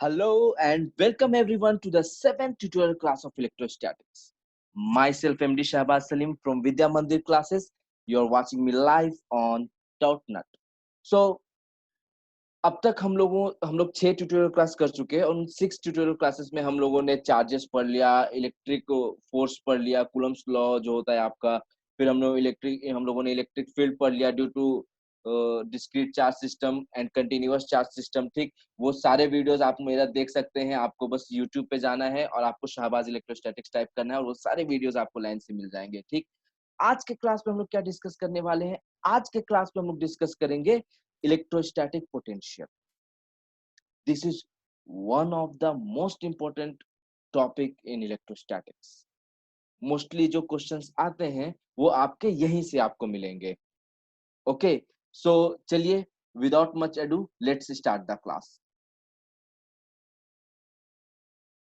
Hello and welcome everyone to the 7th tutorial class of electrostatics. Myself MD Shahbaz Salim from Vidya Mandir classes. You're watching me live on .NET. So अब तक हम लोग 6 tutorial class कर चुके हैं और उन 6 tutorial classes में हम लोगों ने चार्जेस पढ़ लिया, इलेक्ट्रिक फोर्स पढ़ लिया, कूलम्स लॉ जो होता है आपका, फिर हम लोगों ने इलेक्ट्रिक फील्ड पढ़ लिया due to discrete charge system and continuous charge system. ठीक, वो सारे वीडियोस आप मेरा देख सकते हैं। आपको बस यूट्यूब पे जाना है और आपको शाहबाज इलेक्ट्रोस्टैटिक्स टाइप करना है और वो सारे वीडियोस आपको लाइन से मिल जाएंगे। ठीक, आज के क्लास में हम लोग क्या डिस्कस करने वाले हैं? आज के क्लास में हम लोग डिस्कस करेंगे electrostatic potential. This is one of the most important topic in electrostatics. Mostly जो क्वेश्चंस आते हैं वो आपके यहीं से आपको मिलेंगे। ओके, सो चलिए without much ado let's start the class.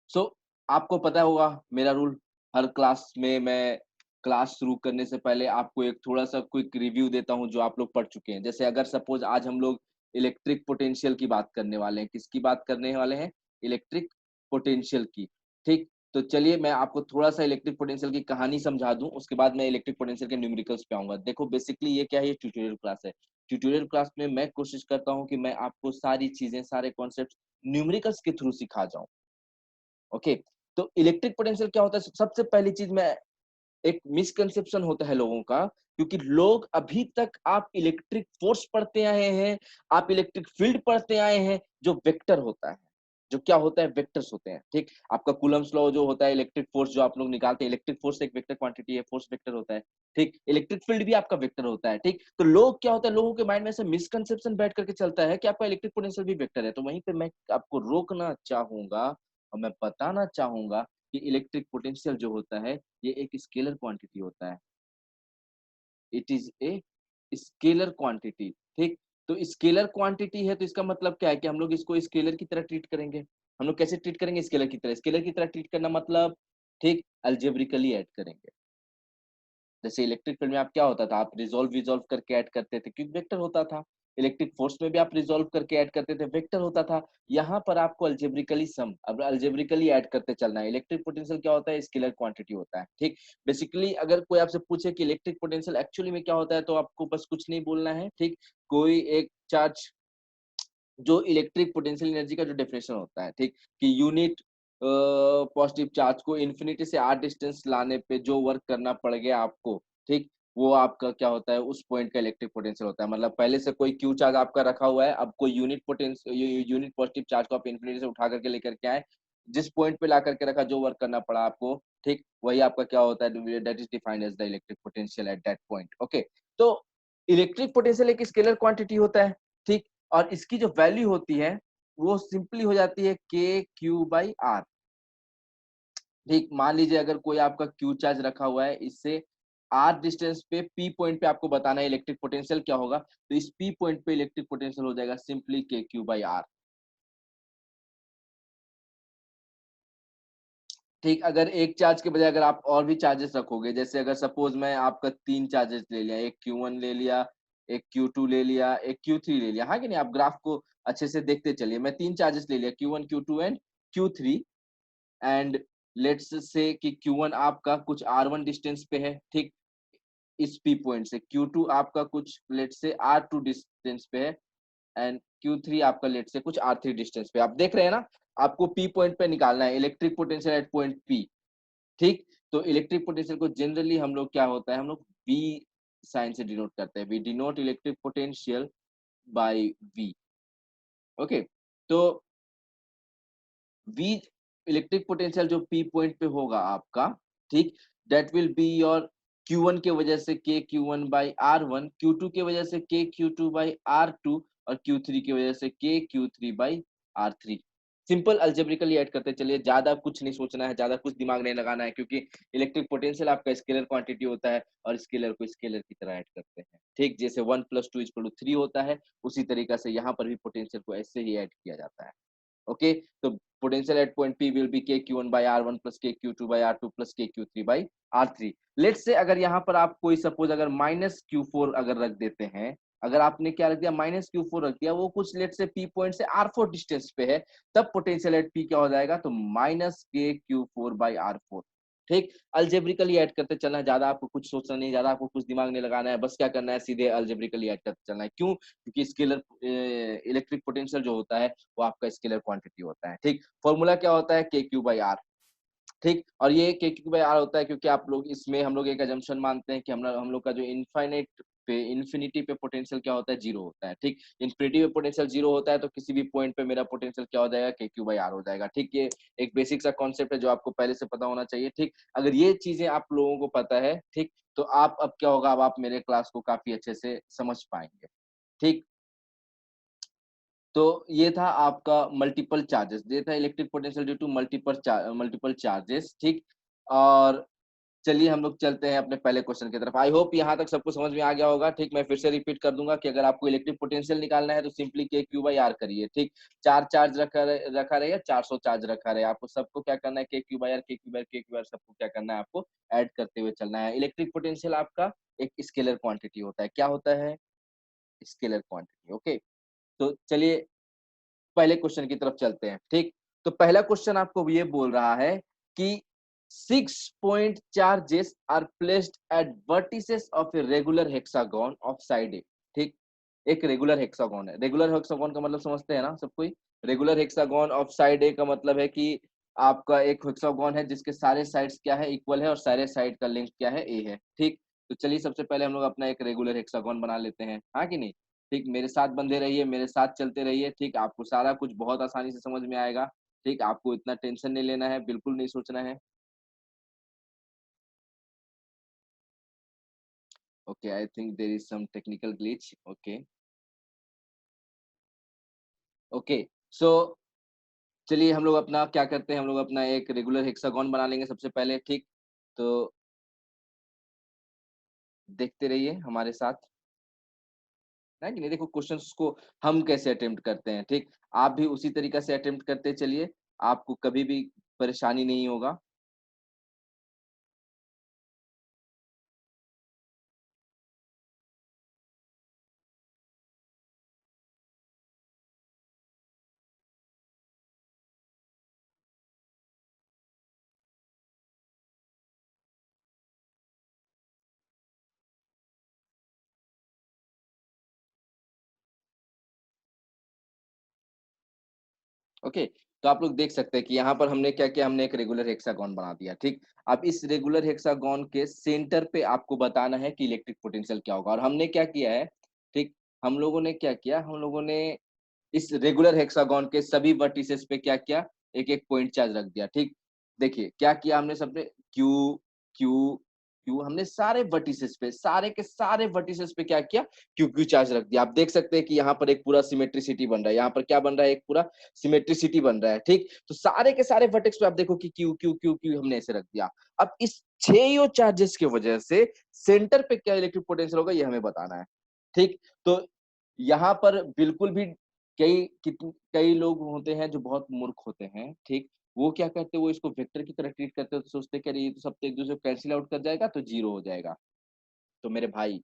So आपको पता होगा मेरा रूल, हर क्लास में मैं क्लास शुरू करने से पहले आपको एक थोड़ा सा क्विक रिव्यू देता हूं जो आप लोग पढ़ चुके हैं। जैसे अगर सपोज आज हम लोग इलेक्ट्रिक पोटेंशियल की बात करने वाले हैं, किसकी बात करने वाले हैं? इलेक्ट्रिक पोटेंशियल की। ठीक, तो चलिए मैं आपको थोड़ा सा इलेक्ट्रिक पोटेंशियल की कहानी समझा दूं, उसके बाद मैं इलेक्ट्रिक पोटेंशियल के न्यूमेरिकल्स पे आऊंगा। देखो बेसिकली ये क्या है, ये ट्यूटोरियल क्लास है। ट्यूटोरियल क्लास में मैं कोशिश करता हूँ कि मैं आपको सारी चीजें, सारे कॉन्सेप्ट न्यूमेरिकल्स के थ्रू सिखा जाऊं। ओके, तो इलेक्ट्रिक पोटेंशियल क्या होता है? सबसे पहली चीज, मैं एक मिसकंसेप्शन होता है लोगों का, क्योंकि लोग अभी तक आप इलेक्ट्रिक फोर्स पढ़ते आए हैं, आप इलेक्ट्रिक फील्ड पढ़ते आए हैं जो वेक्टर होता है, जो क्या होता है? वेक्टर्स होते हैं। ठीक, आपका कूलम्स लॉ जो होता है, इलेक्ट्रिक फोर्स जो आप लोग निकालते हैं, इलेक्ट्रिक फोर्स एक वेक्टर क्वांटिटी है, फोर्स वेक्टर होता है। ठीक, इलेक्ट्रिक फील्ड भी आपका वेक्टर होता है। ठीक, तो लोग क्या होता है, लोगों के माइंड में से मिसकंसेप्शन बैठ करके चलता है कि आपका इलेक्ट्रिक पोटेंशियल भी वेक्टर है। तो वहीं पे मैं आपको रोकना चाहूंगा और मैं बताना चाहूंगा कि इलेक्ट्रिक पोटेंशियल जो होता है ये एक स्केलर क्वांटिटी होता है। It is a scalar quantity. ठीक, तो स्केलर क्वांटिटी है तो इसका मतलब क्या है कि हम लोग इसको स्केलर की तरह ट्रीट करेंगे। हम लोग कैसे ट्रीट करेंगे? स्केलर की तरह। स्केलर की तरह ट्रीट करना मतलब, ठीक, अलजेब्रिकली ऐड करेंगे। जैसे इलेक्ट्रिक फील्ड में आप क्या होता था, आप रिजोल्व करके ऐड करते थे क्योंकि वेक्टर होता था। इलेक्ट्रिक फोर्स में भी आप रिजोल्व करके ऐड करते थे, वेक्टर होता था। यहाँ पर आपको अल्जेब्रिकली सम, अब अल्जेब्रिकली ऐड करते चलना है। इलेक्ट्रिक पोटेंशियल क्या होता है? स्केलर क्वांटिटी होता है। ठीक, बेसिकली अगर कोई आपसे पूछे कि इलेक्ट्रिक पोटेंशियल एक्चुअली में क्या होता है, तो आपको बस कुछ नहीं बोलना है। ठीक, कोई एक चार्ज, जो इलेक्ट्रिक पोटेंशियल एनर्जी का जो डेफिनेशन होता है, ठीक, कि यूनिट पॉजिटिव चार्ज को इन्फिनिटी से आर डिस्टेंस लाने पे जो वर्क करना पड़ गया आपको, ठीक, वो आपका क्या होता है? उस पॉइंट का इलेक्ट्रिक पोटेंशियल होता है। मतलब पहले से कोई क्यू चार्ज आपका रखा हुआ है, अब कोई यूनिट पॉजिटिव चार्ज को आप इन्फिनिटी से उठा करके लेकर के आए, जिस पॉइंट पे ला करके रखा, जो वर्क करना पड़ा आपको, ठीक, वही आपका क्या होता है? That is defined as the electric potential at that point. Okay, तो इलेक्ट्रिक पोटेंशियल एक स्केलर क्वांटिटी होता है। ठीक, और इसकी जो वैल्यू होती है वो सिंपली हो जाती है के क्यू बाई आर। ठीक, मान लीजिए अगर कोई आपका क्यू चार्ज रखा हुआ है, इससे आर डिस्टेंस पे पी पॉइंट पे आपको बताना है इलेक्ट्रिक पोटेंशियल क्या होगा, तो इस पी पॉइंट पे इलेक्ट्रिक पोटेंशियल हो जाएगा simply K Q by R. ठीक, अगर एक चार्ज के बजाय अगर आप और भी चार्जेस रखोगे, जैसे अगर सपोज मैं आपका 3 चार्जेस ले लिया, एक Q1 ले लिया, एक Q2 ले लिया, एक Q3 ले लिया, हाँ कि नहीं? आप ग्राफ को अच्छे से देखते चलिए। मैं 3 चार्जेस ले लिया, Q1 Q2 and Q3, and let's say कि Q1 आपका कुछ R1 डिस्टेंस पे है, ठीक, इस P पॉइंट से। Q2 आपका कुछ लेट्स से R2 डिस्टेंस पे है, एंड Q3 आपका लेट से कुछ R3 डिस्टेंस पे। आप देख रहे हैं ना, आपको P पॉइंट पे निकालना है electric potential eight point P। ठीक, तो इलेक्ट्रिक पोटेंशियल को जनरली हम लोग क्या होता है, हम लोग V साइन से डिनोट करते हैं। We denote electric potential by V। ओके, तो V इलेक्ट्रिक पोटेंशियल जो P पॉइंट पे होगा आपका, ठीक, that will be your Q1 के वजह से के Q1 बाई R1, Q2 के वजह से के Q2 बाई R2 और Q3 की वजह से के Q3 by R3। Simple algebraically add करते चलिए, ज्यादा कुछ नहीं सोचना है, ज्यादा कुछ दिमाग नहीं लगाना है, क्योंकि इलेक्ट्रिक पोटेंशियल आपका स्केलर क्वांटिटी होता है और स्केलर को स्केलर की तरह ऐड करते हैं। ठीक, जैसे 1 + 2 = 3 होता है, उसी तरीका से यहाँ पर भी पोटेंशियल को ऐसे ही ऐड किया जाता है। ओके, तो potential at point P will be k q1 by r1 plus k q2 by r2 plus k q3 by r3। Let's say अगर यहाँ पर आप कोई सपोज अगर -q4 अगर रख देते हैं, अगर आपने क्या रख दिया माइनस क्यू फोर रख दिया, वो कुछ लेट से पी पॉइंट से आर फोर डिस्टेंस पे है, तब पोटेंशियल एट पी क्या हो जाएगा, तो माइनस के Q four by R four. ठीक, अल्जेब्रिकली ऐड करते चलना है, ज्यादा आपको कुछ सोचना नहीं, ज्यादा आपको कुछ दिमाग नहीं लगाना है, बस क्या करना है सीधे अल्जेब्रिकली ऐड करते चलना है। क्यों? क्योंकि स्केलर इलेक्ट्रिक पोटेंशियल जो होता है वो आपका स्केलर क्वांटिटी होता है। ठीक, फॉर्मूला क्या होता है, के क्यू बाई आर। ठीक, और ये के क्यू बाई आर होता है क्योंकि आप लोग इसमें हम लोग एक अजम्पशन मानते हैं कि हम लोग का जो इन्फिनिटी पे पोटेंशियल क्या होता है, जीरो होता है। ठीक, इन्फिनिटी पे पोटेंशियल जीरो होता है तो किसी भी पॉइंट पे मेरा पोटेंशियल क्या हो जाएगा, के क्यू बाई आर हो जाएगा। ठीक, ये एक बेसिक सा कॉन्सेप्ट है जो आपको पहले से पता होना चाहिए। ठीक, अगर ये चीजें आप लोगों को पता है, ठीक, तो आप अब क्या होगा, अब आप मेरे क्लास को काफी अच्छे से समझ पाएंगे। ठीक, तो ये था आपका मल्टीपल चार्जेस, ये था electric potential due to multiple charges. ठीक, और चलिए हम लोग चलते हैं अपने पहले क्वेश्चन की तरफ। आई होप यहाँ तक सबको समझ में आ गया होगा। ठीक, मैं फिर से रिपीट कर दूंगा कि अगर आपको इलेक्ट्रिक पोटेंशियल निकालना है तो simply K Q by are करिए। ठीक, चार चार्ज रखा रहे या 400 चार्ज रखा रहे, आपको सबको क्या करना है, के Q by are K Q by are K Q by are सबको क्या करना है, आपको ऐड करते हुए चलना है। इलेक्ट्रिक पोटेंशियल आपका एक स्केलर क्वांटिटी होता है। क्या होता है? Scalar quantity. ओके, तो चलिए पहले क्वेश्चन की तरफ चलते हैं। ठीक, तो पहला क्वेश्चन आपको ये बोल रहा है कि 6 point charges are placed at vertices of a regular hexagon of side A। ठीक, एक रेगुलर हेक्सागोन है। रेगुलर हेक्सागोन का मतलब समझते हैं ना सब कोई? रेगुलर हेक्सागोन ऑफ साइड ए का मतलब है कि आपका एक हेक्सागोन है जिसके सारे साइड्स क्या है, इक्वल है, और सारे साइड का लेंथ क्या है, ए है। ठीक, तो चलिए सबसे पहले हम लोग अपना एक रेगुलर हेक्सागोन बना लेते हैं, हाँ कि नहीं? ठीक, मेरे साथ बंधे रहिए, मेरे साथ चलते रहिए। ठीक, आपको सारा कुछ बहुत आसानी से समझ में आएगा। ठीक, आपको इतना टेंशन नहीं लेना है, बिल्कुल नहीं सोचना है। Okay, I think there is some technical glitch. Okay, okay, so चलिए हम लोग अपना क्या करते हैं, हम लोग अपना एक रेगुलर हेक्सागोन बना लेंगे सबसे पहले। ठीक, तो देखते रहिए हमारे साथ, है कि नहीं? देखो क्वेश्चंस को हम कैसे अटेम्प्ट करते हैं। ठीक, आप भी उसी तरीका से अटेम्प्ट करते चलिए, आपको कभी भी परेशानी नहीं होगा। ओके, तो आप लोग देख सकते हैं कि यहाँ पर हमने क्या किया, हमने एक रेगुलर हेक्सागोन बना दिया। ठीक, अब इस रेगुलर हेक्सागोन के सेंटर पे आपको बताना है कि इलेक्ट्रिक पोटेंशियल क्या होगा, और हमने क्या किया है, ठीक, हम लोगों ने क्या किया, हम लोगों ने इस रेगुलर हेक्सागोन के सभी वर्टिसेस पे क्या किया, एक एक पॉइंट चार्ज रख दिया। ठीक, देखिए क्या किया हमने सबने, क्यू क्यू क्यू, हमने सारे वर्टिसेस पे, सारे के सारे वर्टिसेस पे क्या किया, क्यू क्यू चार्ज रख दिया। आप देख सकते हैं कि यहाँ पर एक पूरा सिमेट्रिसिटी बन रहा है, यहाँ पर क्या बन रहा है, एक पूरा सिमेट्रिसिटी बन रहा है। ठीक, तो सारे के सारे वर्टेक्स पे आप देखो कि क्यू क्यू क्यू क्यू हमने ऐसे रख दिया। अब इस 6 चार्जेस की वजह से सेंटर पे क्या इलेक्ट्रिक पोटेंशियल होगा, ये हमें बताना है। ठीक, तो यहाँ पर बिल्कुल भी कई लोग होते हैं जो बहुत मूर्ख होते हैं। ठीक, वो क्या करते हैं, वो इसको वेक्टर की तरह ट्रीट करते हैं, तो सोचते हैं कि अरे ये तो सब तो एक दूसरे को कैंसिल आउट कर जाएगा तो जीरो हो जाएगा। तो मेरे भाई,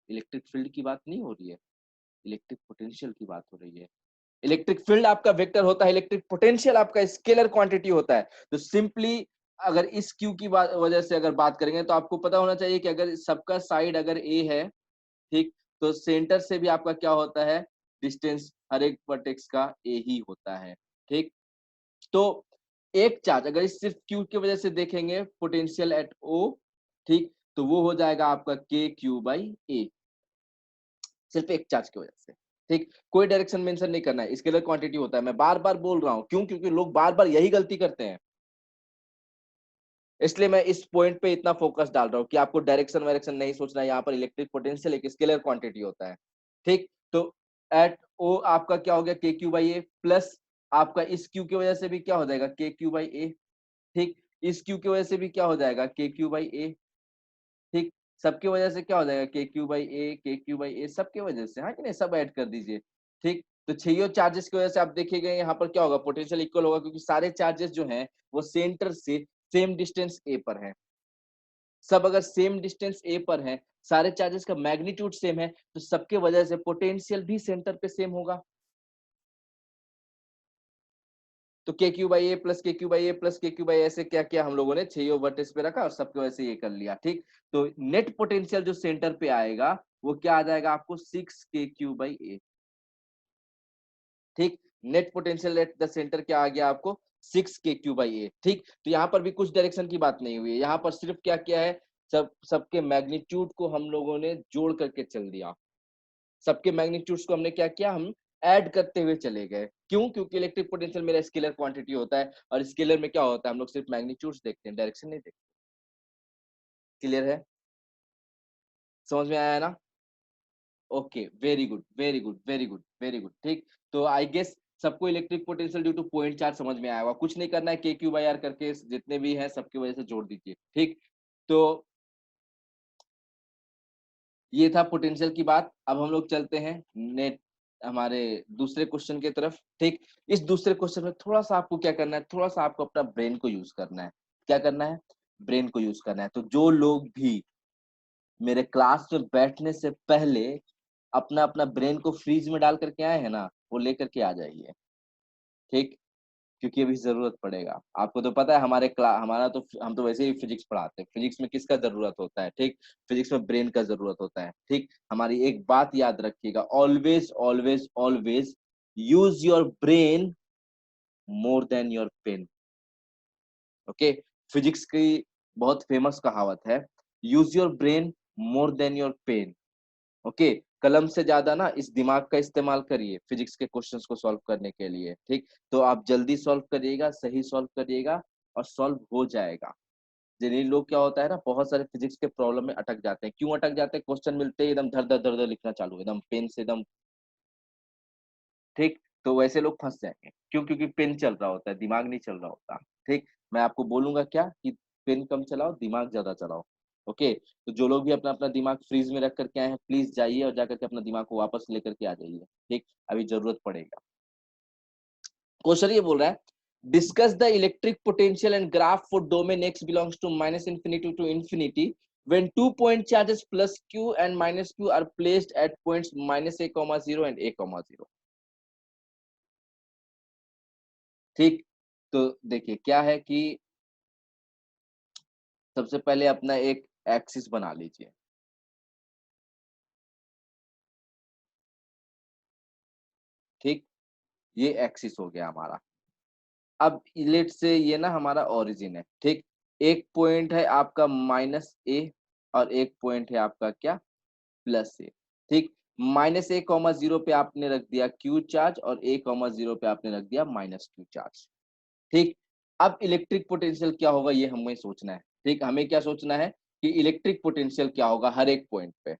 इलेक्ट्रिक फील्ड की बात नहीं हो रही है, इलेक्ट्रिक पोटेंशियल की बात हो रही है। इलेक्ट्रिक फील्ड आपका वेक्टर होता है, इलेक्ट्रिक पोटेंशियल आपका स्केलर क्वांटिटी होता है। तो सिंपली अगर इस क्यू की वजह से अगर बात करेंगे तो आपको पता होना चाहिए कि अगर सबका साइड अगर ए है, ठीक, तो सेंटर से भी आपका क्या होता है, डिस्टेंस हर एक वर्टेक्स का ए ही होता है। ठीक, तो एक चार्ज अगर इस सिर्फ क्यू की वजह से देखेंगे पोटेंशियल एट ओ, ठीक, तो वो हो जाएगा आपका के क्यू बाई ए, सिर्फ एक चार्ज की वजह से। ठीक, कोई डायरेक्शन मेंशन नहीं करना है, स्केलर क्वांटिटी होता है। मैं बार बार बोल रहा हूँ, क्यों? क्योंकि लोग बार बार यही गलती करते हैं, इसलिए मैं इस पॉइंट पे इतना फोकस डाल रहा हूँ कि आपको डायरेक्शन वायरेक्शन नहीं सोचना है। यहाँ पर इलेक्ट्रिक पोटेंशियल एक स्केलर क्वांटिटी होता है। ठीक, तो एट ओ आपका क्या हो गया, के क्यू बाई ए, प्लस आपका इस क्यू की वजह से भी क्या हो जाएगा, के क्यू बाई ए। ठीक, इस क्यू की वजह से भी क्या हो जाएगा, के क्यू बाई ए। ठीक, सबकी वजह से क्या हो जाएगा, के क्यू बाई ए, के क्यू बाई ए, सबकी वजह से, हाँ कि नहीं? सब ऐड कर दीजिए। ठीक, तो छैयो चार्जेस की वजह से आप देखिएगा यहाँ पर क्या होगा, पोटेंशियल इक्वल होगा, क्योंकि सारे चार्जेस जो हैं वो सेंटर से सेम डिस्टेंस ए पर हैं। सब अगर सेम डिस्टेंस ए पर है, सारे चार्जेस का मैग्नीट्यूड सेम है, तो सबके वजह से पोटेंशियल भी सेंटर पे सेम होगा। तो K Q by A plus K Q by A plus K Q by ऐसे क्या किया हम लोगों ने, 6 वर्टेक्स पे रखा और सबके वजह से ये कर लिया, ठीक। तो नेट पोटेंशियल जो सेंटर पे आएगा वो क्या आ जाएगा आपको, 6 के क्यू बाई ए, ठीक। Net potential at the centre क्या आ गया आपको, 6 के क्यू बाई ए, ठीक। तो यहाँ पर भी कुछ डायरेक्शन की बात नहीं हुई है, यहाँ पर सिर्फ क्या किया है, सबके मैग्नीट्यूड को हम लोगों ने जोड़ करके चल दिया। सबके मैग्नीट्यूड्स को हमने क्या किया, हम ऐड करते हुए चले गए। क्यों? क्योंकि इलेक्ट्रिक पोटेंशियल मेरा स्केलर क्वांटिटी होता है और स्केलर में क्या होता है, हम लोग सिर्फ मैग्नीट्यूड्स देखते हैं, डायरेक्शन नहीं देखते। क्लियर है? समझ में आया ना? Okay, very good, very good, very good, very good, ठीक। तो आई गेस सबको electric potential due two point charge समझ में आया होगा। कुछ नहीं करना है, के क्यू बाई आर करके जितने भी हैं सबकी वजह से जोड़ दीजिए, ठीक। तो ये था पोटेंशियल की बात। अब हम लोग चलते हैं नेट हमारे दूसरे क्वेश्चन की तरफ, ठीक। इस दूसरे क्वेश्चन में थोड़ा सा आपको क्या करना है, थोड़ा सा आपको अपना ब्रेन को यूज करना है। क्या करना है? ब्रेन को यूज करना है। तो जो लोग भी मेरे क्लास में बैठने से पहले अपना अपना ब्रेन को फ्रीज में डाल करके आए हैं ना, वो लेकर के आ जाइए, ठीक। क्योंकि अभी जरूरत पड़ेगा। आपको तो पता है हमारे हमारा तो हम तो वैसे ही फिजिक्स पढ़ाते हैं। फिजिक्स में किसका जरूरत होता है, ठीक। फिजिक्स में ब्रेन का जरूरत होता है, ठीक। हमारी एक बात याद रखिएगा, always always always use your brain more than your pen. Okay. Physics की बहुत फेमस कहावत है, use your brain more than your pen. Okay. कलम से ज्यादा ना इस दिमाग का इस्तेमाल करिए फिजिक्स के क्वेश्चंस को सॉल्व करने के लिए, ठीक। तो आप जल्दी सॉल्व करिएगा, सही सॉल्व करिएगा और सॉल्व हो जाएगा। जिन्हीं लोग क्या होता है ना, बहुत सारे फिजिक्स के प्रॉब्लम में अटक जाते हैं। क्यों अटक जाते हैं? क्वेश्चन मिलते ही एकदम धर धर धर धर लिखना चालू, एकदम पेन से एकदम, ठीक। तो वैसे लोग फंस जाएंगे। क्यों? क्योंकि पेन चल रहा होता है, दिमाग नहीं चल रहा होता, ठीक। मैं आपको बोलूंगा क्या कि पेन कम चलाओ, दिमाग ज्यादा चलाओ। ओके। तो जो लोग भी अपना अपना दिमाग फ्रीज में रख करके आए हैं, प्लीज जाइए और जाकर के अपना दिमाग को वापस लेकर के आ जाइए, ठीक। अभी जरूरत पड़ेगा। क्वेश्चन ये बोल रहा है, discuss the electric potential and graph for domain X belongs to minus infinity to infinity when 2 point charges plus q and minus q are placed at points minus a comma 0 and a comma 0, ठीक। तो देखिए क्या है कि सबसे पहले अपना एक एक्सिस बना लीजिए, ठीक। ये एक्सिस हो गया हमारा। अब लेट से ये ना हमारा ओरिजिन है, ठीक। एक पॉइंट है आपका माइनस ए और एक पॉइंट है आपका क्या, प्लस ए, ठीक। माइनस ए कॉमा जीरो पे आपने रख दिया क्यू चार्ज और ए कॉमा जीरो पे आपने रख दिया माइनस क्यू चार्ज, ठीक। अब इलेक्ट्रिक पोटेंशियल क्या होगा ये हमें सोचना है, ठीक। हमें क्या सोचना है कि इलेक्ट्रिक पोटेंशियल क्या होगा हर एक पॉइंट पे,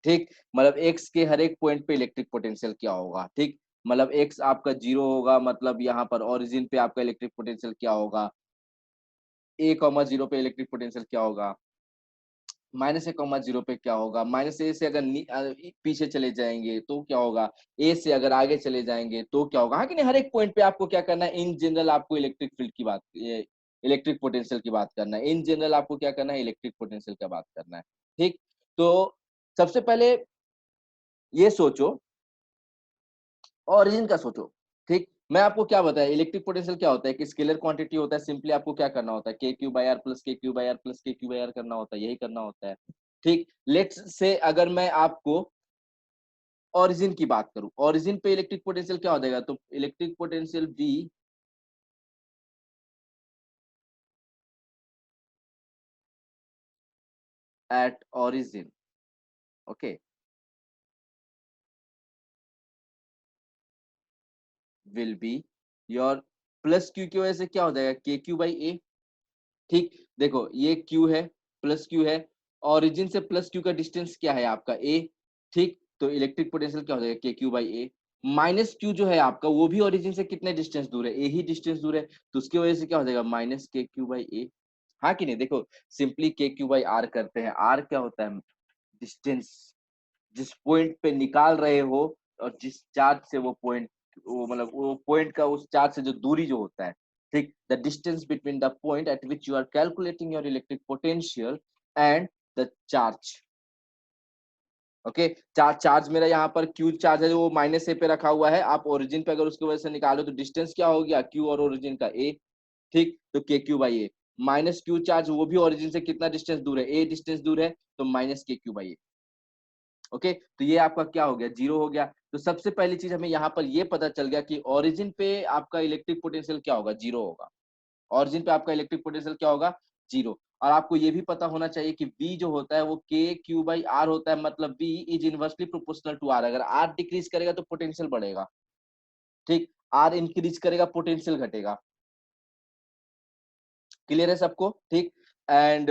ठीक। मतलब एक्स के हर एक पॉइंट पे इलेक्ट्रिक पोटेंशियल क्या होगा, ठीक। मतलब एक्स आपका जीरो होगा, मतलब यहाँ पर ओरिजिन पे आपका इलेक्ट्रिक पोटेंशियल क्या होगा, ए कॉमा जीरो पे इलेक्ट्रिक पोटेंशियल क्या होगा, माइनस ए कॉमा जीरो पे क्या होगा, माइनस ए से अगर पीछे चले जाएंगे तो क्या होगा, ए से अगर आगे चले जाएंगे तो क्या होगा। हाँ कि नहीं, हर एक पॉइंट पे आपको क्या करना है, इन जनरल आपको इलेक्ट्रिक फील्ड की बात, ये इलेक्ट्रिक पोटेंशियल की बात करना है। इन जनरल आपको क्या करना है, इलेक्ट्रिक पोटेंशियल का बात करना है, ठीक। तो सबसे पहले ये सोचो, ओरिजिन का सोचो, ठीक। मैं आपको क्या बताया, इलेक्ट्रिक पोटेंशियल क्या होता है कि स्केलर क्वांटिटी होता है। सिंपली आपको क्या करना होता है, के Q by are plus K Q by are plus K Q by are करना होता है, यही करना होता है, ठीक। लेट्स से अगर मैं आपको ओरिजिन की बात करूं, ओरिजिन पे इलेक्ट्रिक पोटेंशियल क्या हो जाएगा, तो electric potential V at origin, okay, will be your plus Q की वजह से क्या हो जाएगा, के क्यू बाई ए, ठीक। देखो ये Q है, प्लस Q है, ओरिजिन से प्लस Q का डिस्टेंस क्या है आपका A, ठीक। तो इलेक्ट्रिक पोटेंशियल क्या हो जाएगा, के Q by A. Minus Q जो है आपका वो भी ओरिजिन से कितने डिस्टेंस दूर है, ए ही डिस्टेंस दूर है, तो उसकी वजह से क्या हो जाएगा, माइनस के क्यू बाई ए। हाँ कि नहीं, देखो simply K Q by are करते हैं, आर क्या होता है, डिस्टेंस, जिस पॉइंट पे निकाल रहे हो और जिस चार्ज से वो पॉइंट, वो मतलब वो पॉइंट का उस चार्ज से जो दूरी जो होता है, ठीक। The distance between the point at which you are calculating your electric potential and the charge, okay, charge मेरा यहाँ पर क्यू चार्ज है, वो माइनस ए पे रखा हुआ है। आप ओरिजिन पे अगर उसकी वजह से निकालो तो डिस्टेंस क्या हो गया, क्यू और ओरिजिन का ए। ठीक, तो K Q by A minus Q charge, वो भी ओरिजिन से कितना डिस्टेंस दूर है, ए डिस्टेंस दूर है, तो माइनस के क्यू बाई ए। ओके, तो ये आपका क्या हो गया, जीरो हो गया। तो सबसे पहली चीज हमें यहाँ पर ये पता चल गया कि ओरिजिन पे आपका इलेक्ट्रिक पोटेंशियल क्या होगा, जीरो होगा। ओरिजिन पे आपका इलेक्ट्रिक पोटेंशियल क्या होगा, जीरो। और आपको ये भी पता होना चाहिए कि V जो होता है वो के क्यू बाई आर होता है, मतलब V is inversely proportional to R. अगर आर डिक्रीज करेगा तो पोटेंशियल बढ़ेगा, ठीक, आर इंक्रीज करेगा पोटेंशियल घटेगा। क्लियर है सबको, ठीक। एंड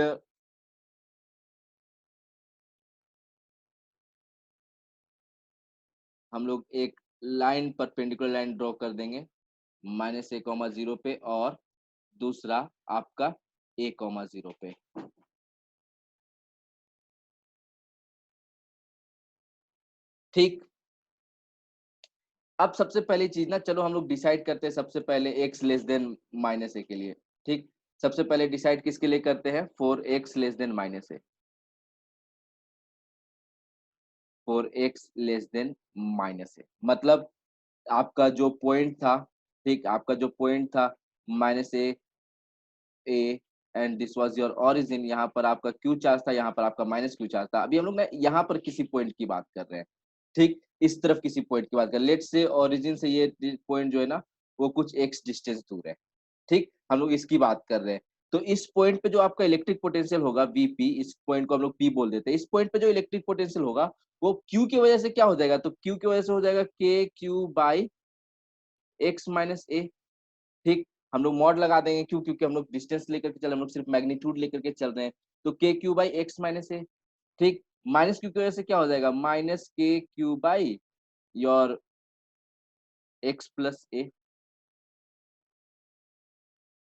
हम लोग एक लाइन परपेंडिकुलर लाइन ड्रॉ कर देंगे माइनस ए कॉमा जीरो पे, और दूसरा आपका ए कॉमा जीरो पे। ठीक, अब सबसे पहली चीज ना, चलो हम लोग डिसाइड करते हैं सबसे पहले एक्स लेस देन माइनस ए के लिए। ठीक, सबसे पहले डिसाइड किसके लिए करते हैं, for x less than minus a, for x less than minus a, मतलब आपका जो पॉइंट था, ठीक, आपका जो पॉइंट था minus A A, and this was your origin. यहाँ पर आपका क्यू चार्ज था, यहाँ पर आपका माइनस क्यू चार्ज था। अभी हम लोग ना यहाँ पर किसी पॉइंट की बात कर रहे हैं, ठीक, इस तरफ किसी पॉइंट की बात कर, लेट्स से ओरिजिन से ये पॉइंट जो है ना वो कुछ एक्स डिस्टेंस दूर है। ठीक, हम लोग इसकी बात कर रहे हैं। तो इस पॉइंट पे जो आपका इलेक्ट्रिक पोटेंशियल होगा वीपी, इस पॉइंट को हम लोग पी बोल देते हैं, इस पॉइंट पे जो इलेक्ट्रिक पोटेंशियल होगा वो क्यू की वजह से क्या हो जाएगा, तो क्यू की वजह से हो जाएगा के क्यू बाई एक्स माइनस ए। ठीक, हम लोग मॉड लगा देंगे क्यों, क्योंकि हम लोग डिस्टेंस लेकर के चल, हम लोग सिर्फ मैग्नीट्यूड लेकर के चल रहे हैं। तो K Q by x minus ए, ठीक, माइनस क्यू की वजह से क्या हो जाएगा, माइनस के Q by your x plus a.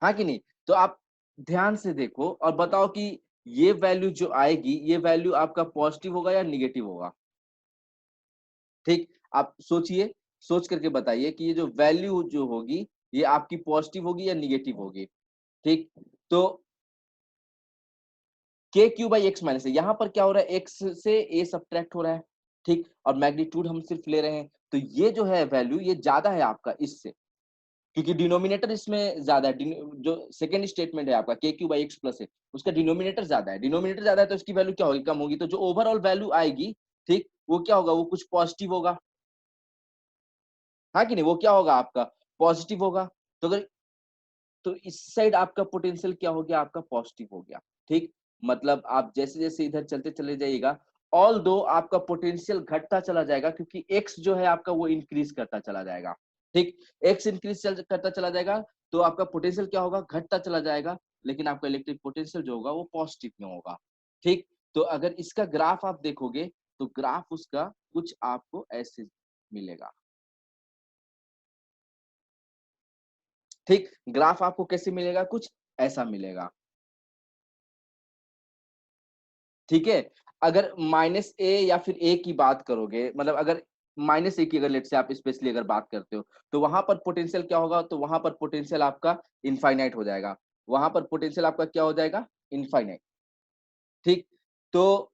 हाँ कि नहीं? तो आप ध्यान से देखो और बताओ कि ये वैल्यू जो आएगी, ये वैल्यू आपका पॉजिटिव होगा या निगेटिव होगा? ठीक, आप सोचिए, सोच करके बताइए कि ये जो वैल्यू जो होगी, ये आपकी पॉजिटिव होगी या निगेटिव होगी? ठीक, तो K Q by x minus है, यहाँ पर क्या हो रहा है, एक्स से ए सब्ट्रैक्ट हो रहा है, ठीक, और मैग्नीट्यूड हम सिर्फ ले रहे हैं। तो ये जो है वैल्यू, ये ज्यादा है आपका इससे, क्योंकि डिनोमिनेटर इसमें ज्यादा है। जो सेकंड स्टेटमेंट है आपका के क्यू बाई एक्स प्लस है, उसका डिनोमिनेटर ज्यादा है, डिनोमिनेटर ज्यादा है तो इसकी वैल्यू क्या होगी, कम होगी। तो जो ओवरऑल वैल्यू आएगी, ठीक, वो क्या होगा, वो कुछ पॉजिटिव होगा। हाँ कि नहीं, वो क्या होगा आपका, पॉजिटिव होगा। तो अगर, तो इस साइड आपका पोटेंशियल क्या हो गया, आपका पॉजिटिव हो गया। ठीक, मतलब आप जैसे जैसे इधर चलते चले जाइएगा, ऑल दो आपका पोटेंशियल घटता चला जाएगा, क्योंकि एक्स जो है आपका वो इंक्रीज करता चला जाएगा। ठीक, एक्स इंक्रीज करता चला जाएगा, तो आपका पोटेंशियल क्या होगा, घटता चला जाएगा, लेकिन आपका इलेक्ट्रिक पोटेंशियल जो होगा वो पॉजिटिव में होगा। ठीक, तो अगर इसका ग्राफ आप देखोगे तो ग्राफ उसका कुछ आपको ऐसे मिलेगा। ठीक, ग्राफ आपको कैसे मिलेगा, कुछ ऐसा मिलेगा। ठीक है, अगर माइनस ए या फिर ए की बात करोगे, मतलब अगर माइनस ए की अगर लेट से आप स्पेशली अगर बात करते हो, तो वहां पर पोटेंशियल क्या होगा, तो वहां पर पोटेंशियल आपका इनफाइनाइट हो जाएगा। वहां पर पोटेंशियल आपका क्या हो जाएगा, इनफाइनाइट। ठीक, तो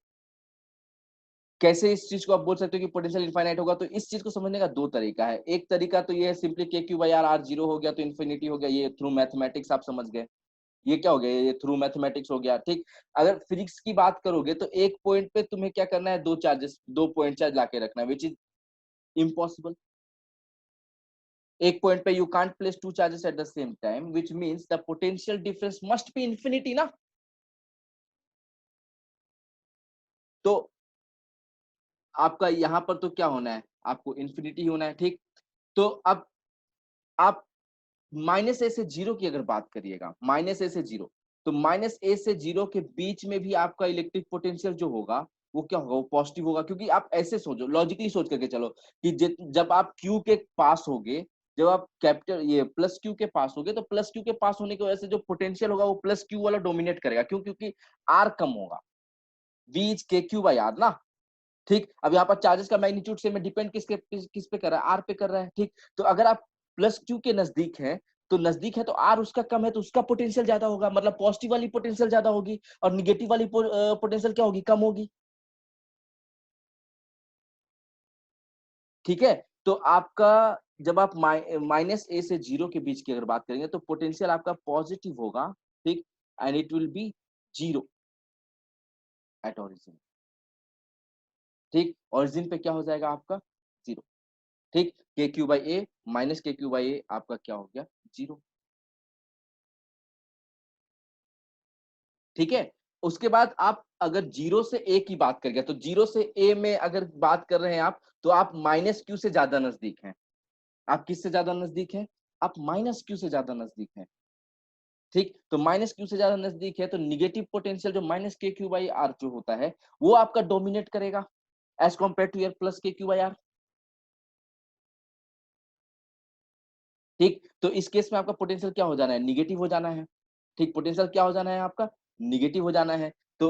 कैसे इस चीज को आप बोल सकते हो कि पोटेंशियल इनफाइनाइट होगा, तो इस चीज को समझने का दो तरीका है। एक तरीका तो ये है, simply K Q by R, R zero हो गया तो इन्फिनिटी हो गया, ये थ्रू मैथमेटिक्स आप समझ गए। ये क्या हो गया, ये थ्रू मैथमेटिक्स हो गया। ठीक, अगर फिजिक्स की बात करोगे तो एक पॉइंट पे तुम्हें क्या करना है, दो चार्जेस, दो पॉइंट चार्ज लाके रखना है, विच इज इम्पॉसिबल। एक पॉइंट पे you can't place two charges at the same time, which means the potential difference must be infinity ना। तो आपका यहाँ पर तो क्या होना है, आपको इन्फिनिटी होना है। ठीक, तो अब आप माइनस ए से जीरो की अगर बात करिएगा, माइनस ए से जीरो, तो माइनस ए से जीरो के बीच में भी आपका इलेक्ट्रिक पोटेंशियल जो होगा वो क्या होगा, वो पॉजिटिव होगा। क्योंकि आप ऐसे सोचो, लॉजिकली सोच करके चलो कि जब आप क्यू के पास होगे, जब आप कैपिटल ये प्लस क्यू के पास होगे, तो प्लस क्यू के पास होने की वजह से जो पोटेंशियल होगा वो प्लस क्यू वाला डोमिनेट करेगा। क्यों, क्योंकि आर कम होगा, वी इज के क्यू बाई आर ना। ठीक, अब यहाँ पर चार्जेस का मैग्नीट्यूड से में डिपेंड किस पे कर रहा है, आर पे कर रहा है। ठीक, तो अगर आप प्लस क्यू के नजदीक है, तो नजदीक है तो आर उसका कम है, तो उसका पोटेंशियल ज्यादा होगा, मतलब पॉजिटिव वाली पोटेंशियल ज्यादा होगी, और निगेटिव वाली पोटेंशियल क्या होगी, कम होगी। ठीक है, तो आपका जब आप माइनस ए से जीरो के बीच की अगर बात करेंगे तो पोटेंशियल आपका पॉजिटिव होगा, ठीक, and it will be zero at origin, ठीक, ओरिजिन पे क्या हो जाएगा आपका जीरो, ठीक, के क्यू बाई ए माइनस के क्यू बाई ए आपका क्या हो गया जीरो, ठीक है। उसके बाद आप अगर जीरो से ए की बात करेंगे तो जीरो से ए में अगर बात कर रहे हैं आप, तो आप माइनस क्यू से ज्यादा नजदीक हैं। आप किससे ज्यादा नजदीक हैं? आप माइनस क्यू से ज्यादा नजदीक हैं, ठीक, तो माइनस क्यू से ज्यादा नजदीक है तो निगेटिव पोटेंशियल जो माइनस के क्यू बाई आर जो होता है वो आपका डोमिनेट करेगा as compare to your plus K Q by R, ठीक, तो इस केस में आपका पोटेंशियल क्या हो जाना है? निगेटिव हो जाना है, ठीक, पोटेंशियल क्या हो जाना है आपका? निगेटिव हो जाना है। तो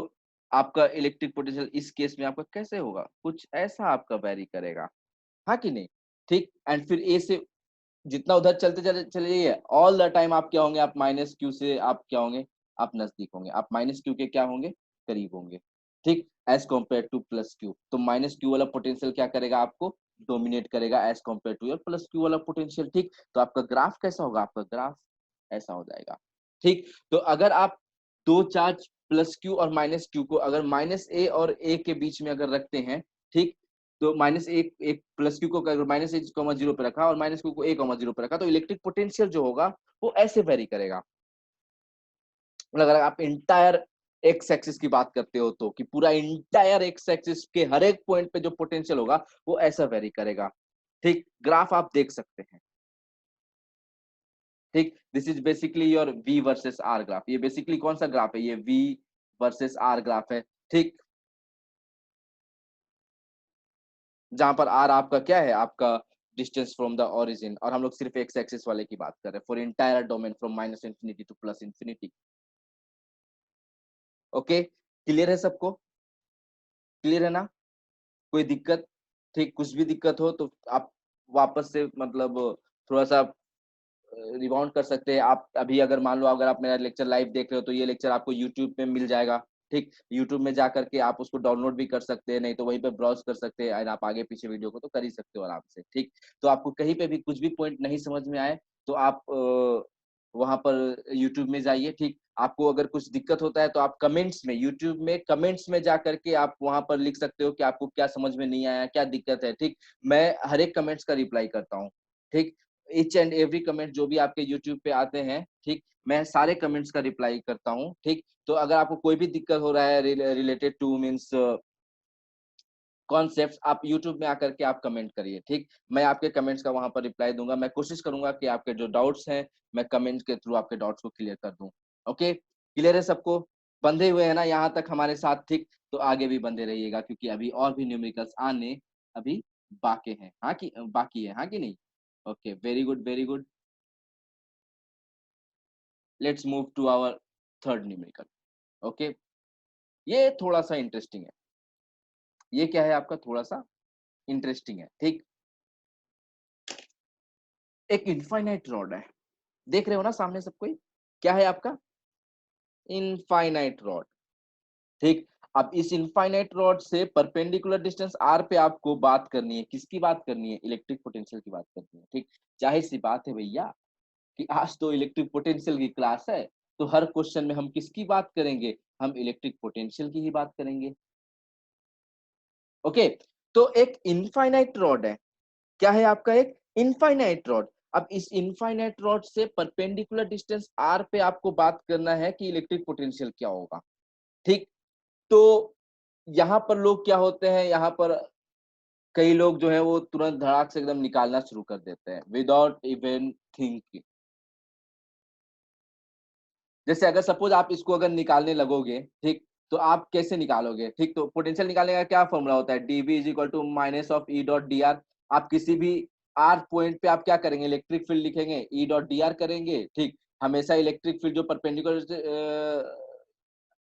आपका इलेक्ट्रिक पोटेंशियल इस केस में आपका कैसे होगा? कुछ ऐसा आपका वैरी करेगा, हाँ कि नहीं? ठीक, एंड फिर ए से जितना उधर चलते चले चले जाइए, ऑल द टाइम आप क्या होंगे? आप माइनस क्यू से आप क्या होंगे? आप नजदीक होंगे, आप माइनस क्यू के क्या होंगे? करीब होंगे, ठीक, as compare to plus Q. तो माइनस क्यू वाला पोटेंशियल क्या करेगा? आपको डोमिनेट करेगा as compare to your plus Q वाला पोटेंशियल, ठीक। तो आपका ग्राफ कैसा होगा? आपका ग्राफ ऐसा हो जाएगा, ठीक। तो अगर आप दो चार्ज प्लस क्यू और माइनस क्यू को अगर माइनस ए और ए के बीच में अगर रखते हैं, ठीक, तो माइनस एक एक प्लस क्यू को अगर माइनस ए कॉमा जीरो पे रखा और माइनस क्यू को ए कॉमा जीरो पे रखा तो इलेक्ट्रिक पोटेंशियल जो होगा वो ऐसे वेरी करेगा। मतलब अगर आप इंटायर एक्स एक्सिस की बात करते हो तो कि पूरा इंटायर एक्स एक्सिस के हर एक पॉइंट पे जो पोटेंशियल होगा वो ऐसा वेरी करेगा, ठीक। ग्राफ आप देख सकते हैं, ठीक, this is basically your V versus R graph. ये बेसिकली कौन सा ग्राफ है? ये वी वर्सेस आर ग्राफ है, ठीक, जहां पर आर आपका क्या है? आपका डिस्टेंस फ्रॉम द ओरिजिन, और हम लोग सिर्फ एक्स एक्सिस वाले की बात कर रहे हैं for entire domain from minus infinity two plus infinity. Okay, clear है सबको? क्लियर है ना? कोई दिक्कत? ठीक, कुछ भी दिक्कत हो तो आप वापस से मतलब थोड़ा सा रिबाउंड कर सकते हैं। आप अभी अगर मान लो अगर आप मेरा लेक्चर लाइव देख रहे हो तो ये लेक्चर आपको यूट्यूब पे मिल जाएगा, ठीक, यूट्यूब में जा करके आप उसको डाउनलोड भी कर सकते हैं, नहीं तो वहीं पे ब्राउज कर सकते हैं एंड आप आगे पीछे वीडियो को तो कर ही सकते हो आराम से, ठीक। तो आपको कहीं पे भी कुछ भी पॉइंट नहीं समझ में आए तो आप वहां पर यूट्यूब में जाइए, ठीक। आपको अगर कुछ दिक्कत होता है तो आप कमेंट्स में, यूट्यूब में कमेंट्स में जा करके आप वहां पर लिख सकते हो कि आपको क्या समझ में नहीं आया, क्या दिक्कत है, ठीक। मैं हर एक कमेंट्स का रिप्लाई करता हूँ, ठीक। ईच एंड एवरी कमेंट जो भी आपके यूट्यूब पे आते हैं, ठीक, मैं सारे कमेंट्स का रिप्लाई करता हूँ, ठीक। तो अगर आपको कोई भी दिक्कत हो रहा है रिलेटेड टू मीन्स कॉन्सेप्ट्स, आप यूट्यूब में आकर के आप कमेंट करिए, ठीक। मैं आपके कमेंट्स का वहां पर रिप्लाई दूंगा। मैं कोशिश करूंगा कि आपके जो डाउट्स हैं मैं कमेंट के थ्रू आपके डाउट्स को क्लियर कर दूं। ओके, क्लियर है सबको? बंधे हुए हैं ना यहाँ तक हमारे साथ, ठीक। तो आगे भी बंधे रहिएगा क्योंकि अभी और भी न्यूमेरिकल्स आने अभी बाकी हैं, हाँ कि बाकी है, हाँ कि नहीं? Okay, very good, very good. Let's move to our third numerical. Okay, ये थोड़ा सा इंटरेस्टिंग है। ये क्या है आपका? थोड़ा सा इंटरेस्टिंग है, ठीक। एक इनफाइनाइट रॉड है, देख रहे हो ना सामने सब कोई? क्या है आपका? इनफाइनाइट रॉड, ठीक। अब इस इनफाइनाइट रॉड से परपेंडिकुलर डिस्टेंस आर पे आपको बात करनी है। किसकी बात करनी है? इलेक्ट्रिक पोटेंशियल की बात करनी है, ठीक। जाहिर सी बात है भैया कि आज तो इलेक्ट्रिक पोटेंशियल की क्लास है, तो हर क्वेश्चन में हम किसकी बात करेंगे? हम इलेक्ट्रिक पोटेंशियल की ही बात करेंगे। ओके, तो एक इनफाइनाइट रॉड है। क्या है आपका? एक इनफाइनाइट रॉड। अब इस इनफाइनाइट रॉड से परपेंडिकुलर डिस्टेंस आर पे आपको बात करना है कि इलेक्ट्रिक पोटेंशियल क्या होगा, ठीक। तो यहाँ पर लोग क्या होते हैं, यहाँ पर कई लोग जो है वो तुरंत धड़ाक से एकदम निकालना शुरू कर देते हैं विदाउट इवन थिंकिंग। जैसे अगर सपोज आप इसको अगर निकालने लगोगे, ठीक, तो आप कैसे निकालोगे? ठीक, तो पोटेंशियल निकालने का क्या फॉर्मूला होता है? DB is equal to minus of E dot D R. आप किसी भी आर पॉइंट पे आप क्या करेंगे? इलेक्ट्रिक फील्ड लिखेंगे, ई डॉट डी आर करेंगे, ठीक। हमेशा इलेक्ट्रिक फील्ड जो परपेंडिकुलर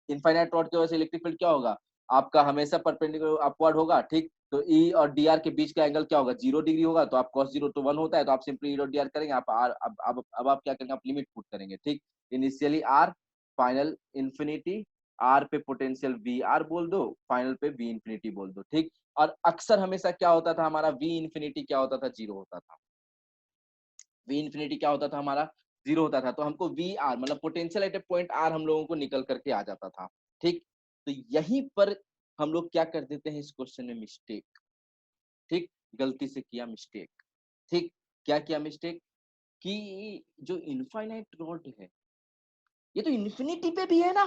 इनफाइनाइट रॉड की वजह से इलेक्ट्रिक फील्ड क्या होगा? आपका हमेशा परपेंडिकुलर अपवर्ड होगा, ठीक। तो ई और डी आर के बीच का एंगल क्या होगा? 0 डिग्री होगा। तो आप cos 0 तो 1 होता है, तो आप सिंपली ई डॉट डी आर करेंगे। आप आर अब आप क्या करेंगे? आप लिमिट पुट करेंगे, ठीक। Initially R, final infinity, R पे पोटेंशियल वी आर बोल दो, फाइनल पे वी इंफिनिटी बोल दो, ठीक। और अक्सर हमेशा क्या होता था हमारा, वी इंफिनिटी क्या होता था, जीरो होता था। वी इंफिनिटी क्या होता था हमारा, जीरो होता था। तो हमको वी आर मतलब potential at A point R हम लोगों को निकल करके आ जाता था, ठीक। तो यहीं पर हम लोग क्या कर देते हैं इस क्वेश्चन में, मिस्टेक, ठीक, गलती से किया मिस्टेक, ठीक। क्या किया मिस्टेक कि जो इनफाइनाइट रॉड है ये तो इन्फिनिटी पे भी है ना,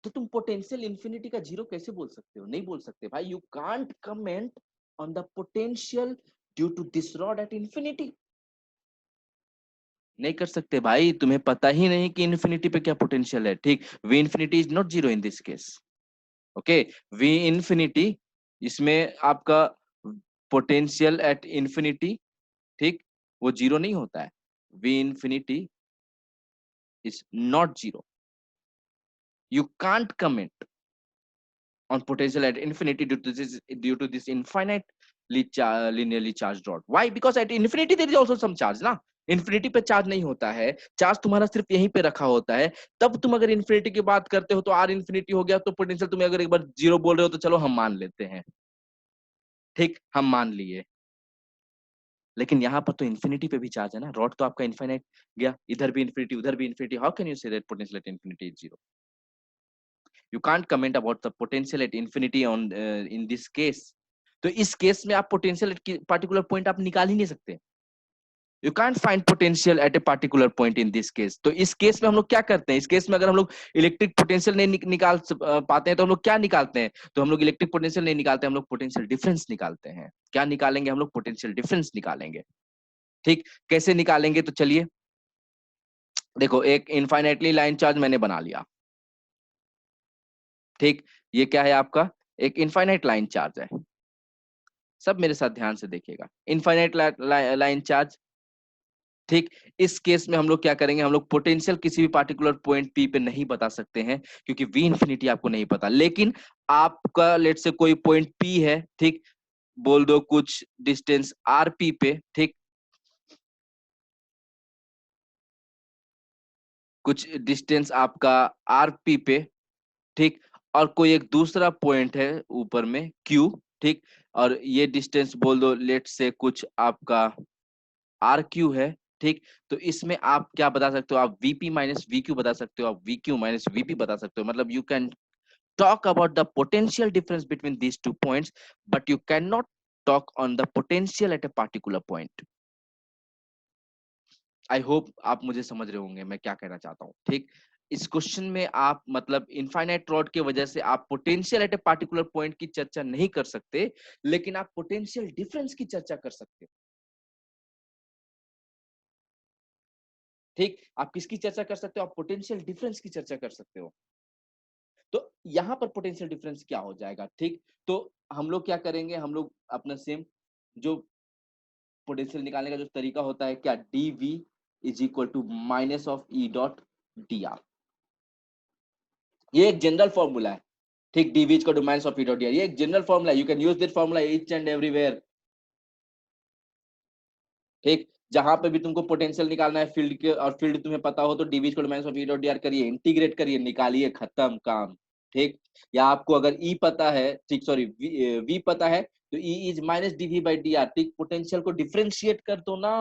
तो तुम पोटेंशियल इन्फिनिटी का जीरो कैसे बोल सकते हो, नहीं बोल सकते भाई। You can't comment on the potential due to this rod at infinity, नहीं कर सकते भाई, तुम्हें पता ही नहीं कि इन्फिनिटी पे क्या पोटेंशियल है, ठीक। We infinity is not zero in this case, okay. We infinity इसमें आपका पोटेंशियल एट इन्फिनिटी, ठीक, वो जीरो नहीं होता है। We infinity is not zero, you can't comment on potential at infinity due to this infinitely linearly charged rod. Why? Because at infinity there is also some charge ना, infinity पे charge नहीं होता है, charge तुम्हारा सिर्फ यहीं पे रखा होता है। तब तुम अगर इन्फिनिटी की बात करते हो तो आर इन्फिनिटी हो गया, तो पोटेंशियल तुम्हें अगर एक बार जीरो बोल रहे हो तो चलो हम मान लेते हैं, ठीक, हम मान लिए। लेकिन यहाँ पर तो इन्फिनिटी पे भी चार्ज है ना, रॉड तो आपका इन्फिनिट गया, इधर भी इन्फिनिटी उधर भी infinity, how can you say that potential at infinity is zero? You can't comment about the potential at infinity on in this case. तो इस केस में आप पोटेंशियल एट पार्टिकुलर पॉइंट आप निकाल ही नहीं सकते। You can't find potential at a particular point in this case. तो इस केस में हम लोग क्या करते हैं, इस केस में अगर हम लोग इलेक्ट्रिक पोटेंशियल नहीं निकाल पाते हैं तो हम लोग क्या निकालते हैं, तो हम लोग इलेक्ट्रिक पोटेंशियल नहीं निकालते, हम लोग पोटेंशियल डिफरेंस निकालते हैं। क्या निकालेंगे हम लोग, पोटेंशियल डिफरेंस निकालेंगे, ठीक। कैसे निकालेंगे, तो चलिए देखो, एक इनफाइनाइटली लाइन चार्ज मैंने बना लिया, ठीक। ये क्या है आपका, एक इनफाइनाइट लाइन चार्ज है। सब मेरे साथ ध्यान से देखिएगा, इनफाइनाइट लाइन चार्ज, ठीक। इस केस में हम लोग क्या करेंगे, हम लोग पोटेंशियल किसी भी पार्टिकुलर पॉइंट पी पे नहीं बता सकते हैं क्योंकि वी इंफिनिटी आपको नहीं पता। लेकिन आपका लेट से कोई पॉइंट पी है, ठीक, बोल दो कुछ डिस्टेंस आर पी पे, ठीक, कुछ डिस्टेंस आपका आर पी पे, ठीक। और कोई एक दूसरा पॉइंट है ऊपर में क्यू, ठीक। और ये डिस्टेंस बोल दो लेट से कुछ आपका आर क्यू है, ठीक। तो इसमें आप क्या बता सकते हो, आप वीपी माइनस वी क्यू बता सकते हो, आप वी क्यू माइनस वीपी बता सकते हो। मतलब you can talk about the potential difference between these two points, but you can not talk on the potential at a particular point. I hope आप मुझे समझ रहे होंगे मैं क्या कहना चाहता हूँ, ठीक। इस क्वेश्चन में आप मतलब इनफाइनाइट रॉड की वजह से आप potential at a particular point की चर्चा नहीं कर सकते, लेकिन आप पोटेंशियल डिफरेंस की चर्चा कर सकते हो, ठीक। आप किसकी चर्चा कर सकते हो, आप पोटेंशियल डिफरेंस की चर्चा कर सकते हो। तो यहाँ पर पोटेंशियल डिफरेंस क्या हो जाएगा, ठीक। तो हम लोग क्या करेंगे, हम लोग अपना सेम जो पोटेंशियल निकालने का जो तरीका होता है, क्या, D V is equal to minus of E dot D R, ये एक जनरल फॉर्मूला है, ठीक। D V is equal to minus of E dot D R, ये एक जनरल फॉर्मूला है, you can use this formula each and everywhere, ठीक। जहां पे भी तुमको पोटेंशियल निकालना है फील्ड के और फील्ड तुम्हें पता हो तो DV equal minus of E dot D R करिए, इंटीग्रेट करिए, निकालिए, खत्म काम, ठीक। या आपको अगर ई पता है, ठीक, सॉरी वी पता है तो E is minus dV by d r, ठीक। पोटेंशियल को डिफरेंशिएट कर दो ना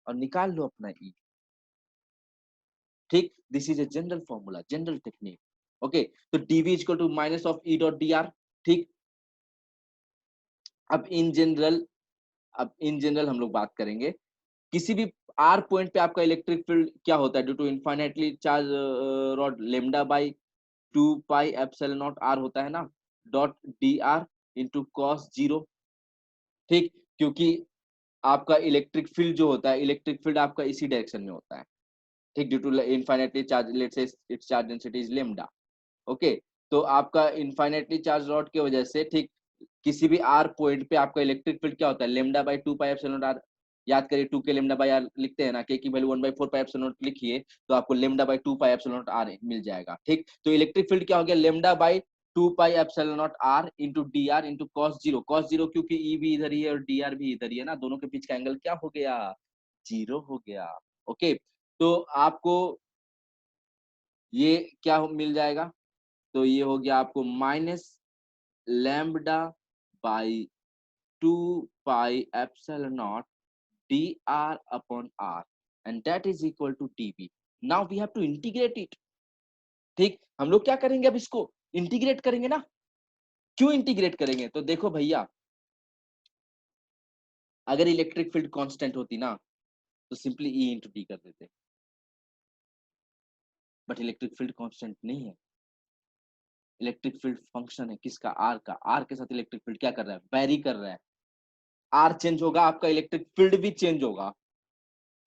और निकाल लो अपना ई, ठीक। This is a general formula, general technique, okay. तो DV equal to minus of E dot D r, ठीक। अब इन जनरल, अब इन जनरल हम लोग बात करेंगे, किसी भी आर पॉइंट पे आपका इलेक्ट्रिक फील्ड क्या होता है, due to infinitely charge rod, lambda by 2 pi epsilon not R होता है ना, dot D R into cos zero, ठीक। क्योंकि आपका इलेक्ट्रिक फील्ड जो होता है, इलेक्ट्रिक फील्ड आपका इसी डायरेक्शन में होता है, ठीक, due to infinitely charge, let's say its charge density is lambda, okay. तो आपका इनफाइनाइटली चार्ज रॉड की वजह से, ठीक, किसी भी आर पॉइंट पे आपका इलेक्ट्रिक फील्ड क्या होता है, lambda by 2 pi epsilon R, याद करिए 2 के लेमडा बाई आर लिखते हैं ना, के की वैल्यू 1/4 पाई एप्सिलॉन नॉट लिखिए तो आपको lambda by 2 pi epsilon not r मिल जाएगा, ठीक। तो इलेक्ट्रिक फील्ड क्या हो गया, lambda by 2 pi epsilon not r into d are into cos zero, cos zero क्योंकि ई भी इधर ही है और डी आर भी इधर ही है ना, दोनों के बीच का एंगल क्या हो गया, जीरो हो गया, ओके। तो आपको ये क्या मिल जाएगा, तो ये हो गया आपको minus lambda by 2 pi epsilon not dr upon r and that is equal to dv. Now we have to integrate it. ठीक, हम लोग क्या करेंगे, अब इसको इंटीग्रेट करेंगे ना। क्यों इंटीग्रेट करेंगे, तो देखो भैया, अगर इलेक्ट्रिक फील्ड कांस्टेंट होती ना तो सिंपली ई इंटू डी कर देते, बट इलेक्ट्रिक फील्ड कांस्टेंट नहीं है। इलेक्ट्रिक फील्ड फंक्शन है किसका, आर का। आर के साथ इलेक्ट्रिक फील्ड क्या कर रहा है, वेरी कर रहा है। आर चेंज होगा, आपका इलेक्ट्रिक फील्ड भी चेंज होगा।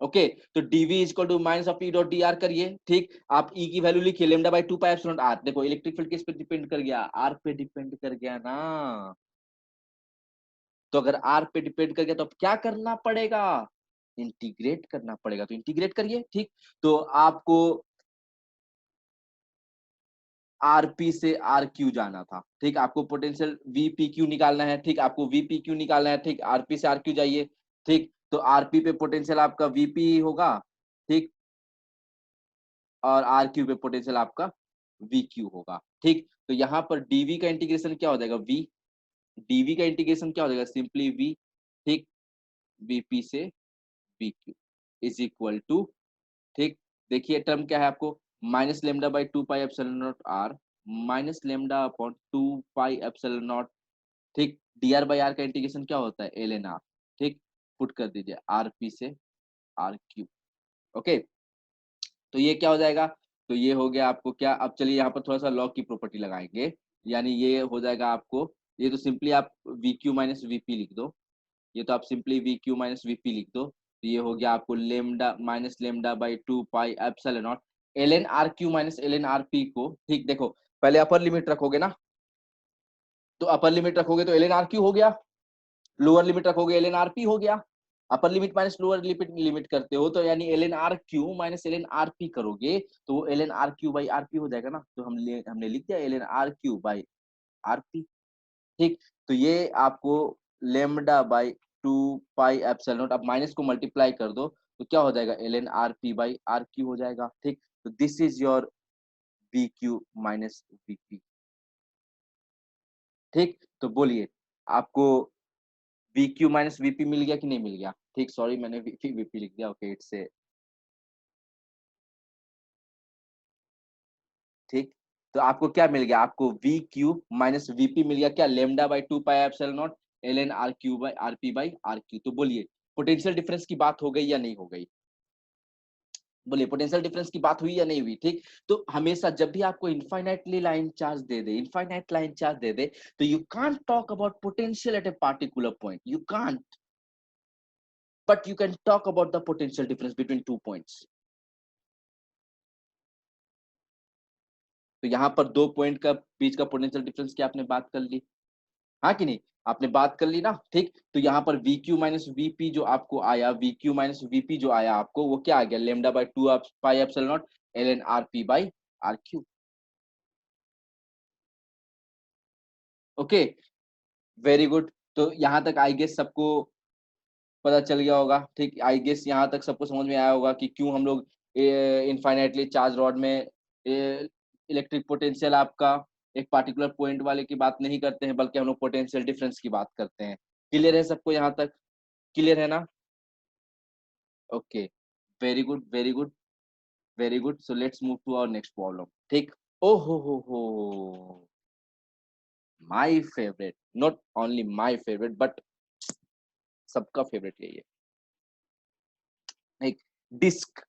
ओके, तो dv is equal to minus of E dot D R करिए। ठीक, आप ई की वैल्यू लिखिए lambda by 2 pi epsilon R. देखो इलेक्ट्रिक फील्ड किस पे डिपेंड कर गया, आर पे डिपेंड कर गया ना। तो अगर आर पे डिपेंड कर गया तो अब क्या करना पड़ेगा, इंटीग्रेट करना पड़ेगा। तो इंटीग्रेट करिए। ठीक, तो आपको आरपी से आर क्यू जाना था। ठीक, आपको पोटेंशियल वीपी क्यू निकालना है। ठीक, आपको वीपी क्यू निकालना है। ठीक, आरपी से आर क्यू जाइए। ठीक, तो आरपी पे पोटेंशियल आपका वीपी होगा। ठीक, और आर क्यू पे पोटेंशियल आपका वी क्यू होगा। ठीक, तो यहाँ पर डीवी का इंटीग्रेशन क्या हो जाएगा, वी। डीवी का इंटीग्रेशन क्या हो जाएगा, सिंपली वी। ठीक, वीपी से V Q is equal to, ठीक, देखिए टर्म क्या है आपको, minus lambda by 2 pi epsilon not R minus lambda upon 2 pi epsilon not. ठीक, डी आर बाई आर का इंटीग्रेशन क्या होता है, एल एन आर। ठीक, पुट कर दीजिए आर पी से आर क्यू। ओके, तो ये क्या हो जाएगा, तो ये हो गया आपको क्या। अब चलिए यहाँ पर थोड़ा सा लॉग की प्रॉपर्टी लगाएंगे, यानी ये हो जाएगा आपको, ये तो सिंपली आप वी क्यू माइनस वीपी लिख दो। ये तो आप simply V Q minus VP लिख दो। तो ये हो गया आपको lambda minus lambda by 2 pi epsilon not L N R Q minus L N R P को। ठीक, देखो पहले अपर लिमिट रखोगे ना, तो अपर लिमिट रखोगे तो एल एन आर क्यू हो गया, लोअर लिमिट रखोगे एल एन आर पी हो गया। Upper limit minus lower limit limit करते हो तो यानी L N R Q minus L N R P करोगे तो वो L N R Q by R P हो जाएगा ना। तो हमने लिख दिया L N R Q by R P. ठीक, तो ये आपको lambda by 2 pi epsilon not, अब माइनस को मल्टीप्लाई कर दो तो क्या हो जाएगा, L N R P by R Q हो जाएगा। ठीक, तो this is your V Q minus VP. ठीक, तो बोलिए आपको वी क्यू माइनस वीपी मिल गया कि नहीं मिल गया। ठीक, सॉरी मैंने वीपी वीपी लिख दिया। ओके, इट्स ए, ठीक, तो आपको क्या मिल गया, आपको वी क्यू माइनस वीपी मिल गया क्या, lambda by 2 pi epsilon not L N R Q by R P by R Q. तो बोलिए पोटेंशियल डिफरेंस की बात हो गई या नहीं हो गई, बोलिए पोटेंशियल डिफरेंस की बात हुई या नहीं हुई। ठीक, तो हमेशा जब भी आपको इनफाइनाइटली लाइन चार्ज दे दे, इनफाइनाइट लाइन चार्ज दे दे, तो you can't talk about potential at a particular point, you can't, but you can talk about the potential difference between 2 points. तो यहाँ पर 2 पॉइंट का बीच का पोटेंशियल डिफरेंस की आपने बात कर ली, हाँ कि नहीं, आपने बात कर ली ना। ठीक, तो यहाँ पर वी क्यू माइनस वीपी जो आपको आया, वी क्यू माइनस वीपी जो आया आपको, वो क्या आ गया, lambda by 2 pi epsilon not L N R P by R Q. Okay, very good. तो यहाँ तक आई गेस सबको पता चल गया होगा। ठीक, आई गेस यहाँ तक सबको समझ में आया होगा कि क्यों हम लोग इनफाइनाइटली चार्ज रॉड में इलेक्ट्रिक पोटेंशियल आपका एक पार्टिकुलर पॉइंट वाले की बात नहीं करते हैं, बल्कि हम लोग पोटेंशियल डिफरेंस की बात करते हैं। क्लियर है सबको यहाँ तक, क्लियर है ना। Okay, very good very good very good. So let's move to our next problem. ठीक, ओ हो, my favourite, not only my favourite but सबका फेवरेट यही है। एक डिस्क,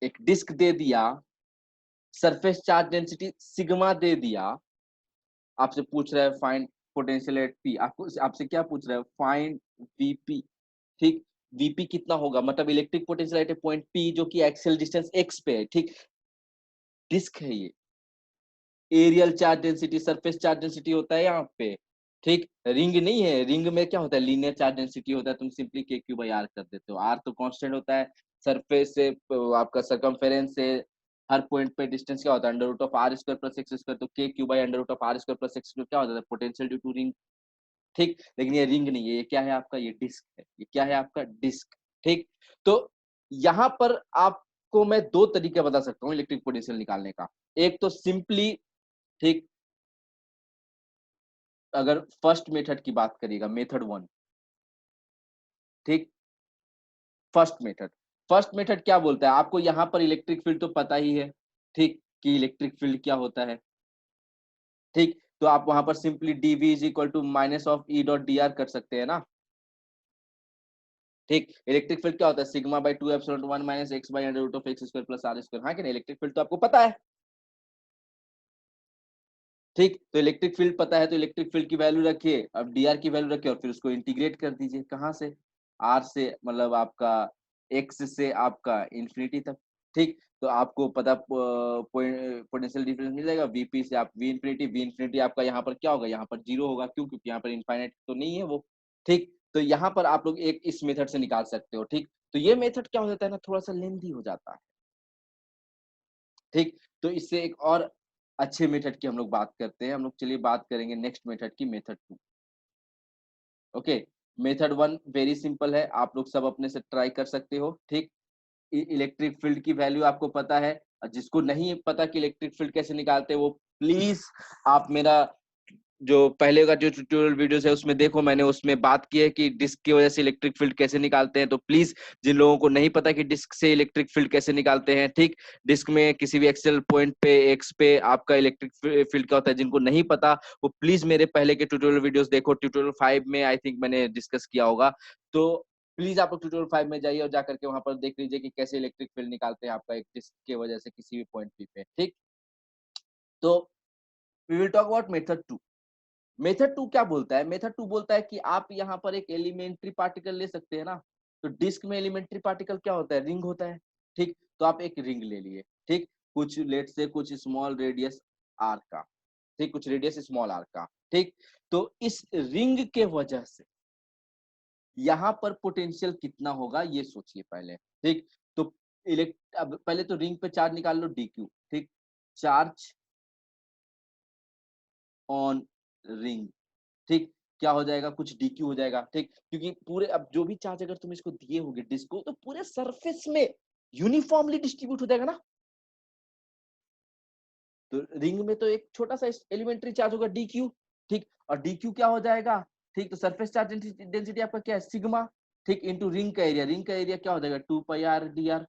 एक डिस्क दे दिया, सरफेस चार्ज डेंसिटी सिग्मा दे दिया, आपसे पूछ रहा है फाइंड पोटेंशियल एट पी। आपको आपसे क्या पूछ रहा है, फाइंड वीपी। ठीक, वीपी कितना होगा, मतलब electric potential at A point P जो कि एक्सियल डिस्टेंस एक्स पे है। ठीक, डिस्क है ये, areal charge density surface charge density होता है यहाँ पे। ठीक, रिंग नहीं है, रिंग में क्या होता है, लीनियर चार्ज डेंसिटी होता है, तुम simply K Q by are कर देते हो। आर तो कांस्टेंट होता है, सरफेस से आपका सरकमफेरेंस से हर पॉइंट पे डिस्टेंस क्या होता है, under root of are square plus x square. तो K Q by under root of are square plus x square क्या होता है, पोटेंशियल ड्यू टू रिंग। ठीक, लेकिन ये रिंग नहीं है, ये क्या है आपका, ये डिस्क है। ये क्या है आपका, डिस्क। ठीक, तो यहाँ पर आपको मैं दो तरीके बता सकता हूँ इलेक्ट्रिक पोटेंशियल निकालने का। एक तो सिंपली, ठीक, अगर फर्स्ट मेथड की बात करिएगा, मेथड वन, ठीक, फर्स्ट मेथड क्या बोलता है आपको, यहाँ पर इलेक्ट्रिक फील्ड तो पता ही है, ठीक, कि इलेक्ट्रिक फील्ड क्या होता है, ठीक, तो आप वहां पर simply dv is equal to minus of E dot D R कर सकते हैं ना, ठीक। इलेक्ट्रिक फील्ड क्या होता है, sigma by two epsilon one minus X by under root of X square plus R square, हाँ कि नहीं, इलेक्ट्रिक फील्ड तो आपको पता है, ठीक। तो इलेक्ट्रिक फील्ड पता है तो इलेक्ट्रिक फील्ड की वैल्यू रखिए, अब डी आर की वैल्यू रखिए और फिर उसको इंटीग्रेट कर दीजिए, कहाँ से, आर से, मतलब आपका एक्स से आपका इंफिनिटी तक, ठीक। तो आपको पता पोटेंशियल डिफरेंस मिल जाएगा, वीपी से आप वी इंफिनिटी आपका यहाँ पर क्या होगा, यहाँ पर जीरो होगा, क्यों, क्योंकि यहाँ पर इनफाइनाइट तो नहीं है वो, ठीक। तो यहाँ पर आप लोग एक इस मेथड से निकाल सकते हो, ठीक। तो ये मेथड क्या हो जाता है ना, थोड़ा सा लेंदी हो जाता है, ठीक। तो इससे एक और अच्छे मेथड की हम लोग बात करते हैं, हम लोग चलिए बात करेंगे नेक्स्ट मेथड की, method two. Okay, method one very simple है, आप लोग सब अपने से ट्राई कर सकते हो, ठीक। इलेक्ट्रिक फील्ड की वैल्यू आपको पता है, और जिसको नहीं पता कि इलेक्ट्रिक फील्ड कैसे निकालते हैं वो प्लीज आप मेरा जो पहले का जो ट्यूटोरियल वीडियोस है उसमें देखो, मैंने उसमें बात की है कि डिस्क की वजह से इलेक्ट्रिक फील्ड कैसे निकालते हैं, तो प्लीज जिन लोगों को नहीं पता कि डिस्क से इलेक्ट्रिक फील्ड कैसे निकालते हैं, ठीक, डिस्क में किसी भी एक्सेल पॉइंट पे एक्स पे आपका इलेक्ट्रिक फील्ड क्या होता है, जिनको नहीं पता वो प्लीज मेरे पहले के ट्यूटोरियल वीडियोस देखो, ट्यूटोरियल 5 में आई थिंक मैंने डिस्कस किया होगा, तो प्लीज आप लोग ट्यूटोरियल 5 में जाइए और जाकर के वहां पर देख लीजिए कि कैसे इलेक्ट्रिक फील्ड निकालते हैं आपका एक डिस्क की वजह से किसी भी पॉइंट पे, ठीक। तो we will talk about method two. Method two क्या बोलता है, मेथड टू बोलता है कि आप यहाँ पर एक एलिमेंट्री पार्टिकल ले सकते हैं ना, तो डिस्क में एलिमेंट्री पार्टिकल क्या होता है, रिंग होता है, ठीक। तो आप एक रिंग ले लिए, ठीक, कुछ लेट से कुछ स्मॉल रेडियस आर का, ठीक, कुछ रेडियस स्मॉल आर का, ठीक। तो इस रिंग के वजह से यहाँ पर पोटेंशियल कितना होगा ये सोचिए पहले, ठीक। तो इलेक्ट अब पहले तो रिंग पे चार्ज निकाल लो, डी क्यू, ठीक, चार्ज ऑन रिंग, ठीक, क्या हो जाएगा, कुछ डीक्यू हो जाएगा, ठीक, क्योंकि पूरे अब जो भी चार्ज अगर तुम इसको दिए होगे डिस्क को, तो पूरे सरफेस में यूनिफॉर्मली डिस्ट्रीब्यूट हो जाएगा ना, तो रिंग में तो एक छोटा सा एलिमेंट्री चार्ज होगा डीक्यू, ठीक, और डीक्यू क्या हो जाएगा, ठीक, तो सरफेस चार्ज डेंसिटी आपका क्या है, सिग्मा, ठीक, इंटू रिंग का एरिया क्या हो जाएगा, two pi R D R,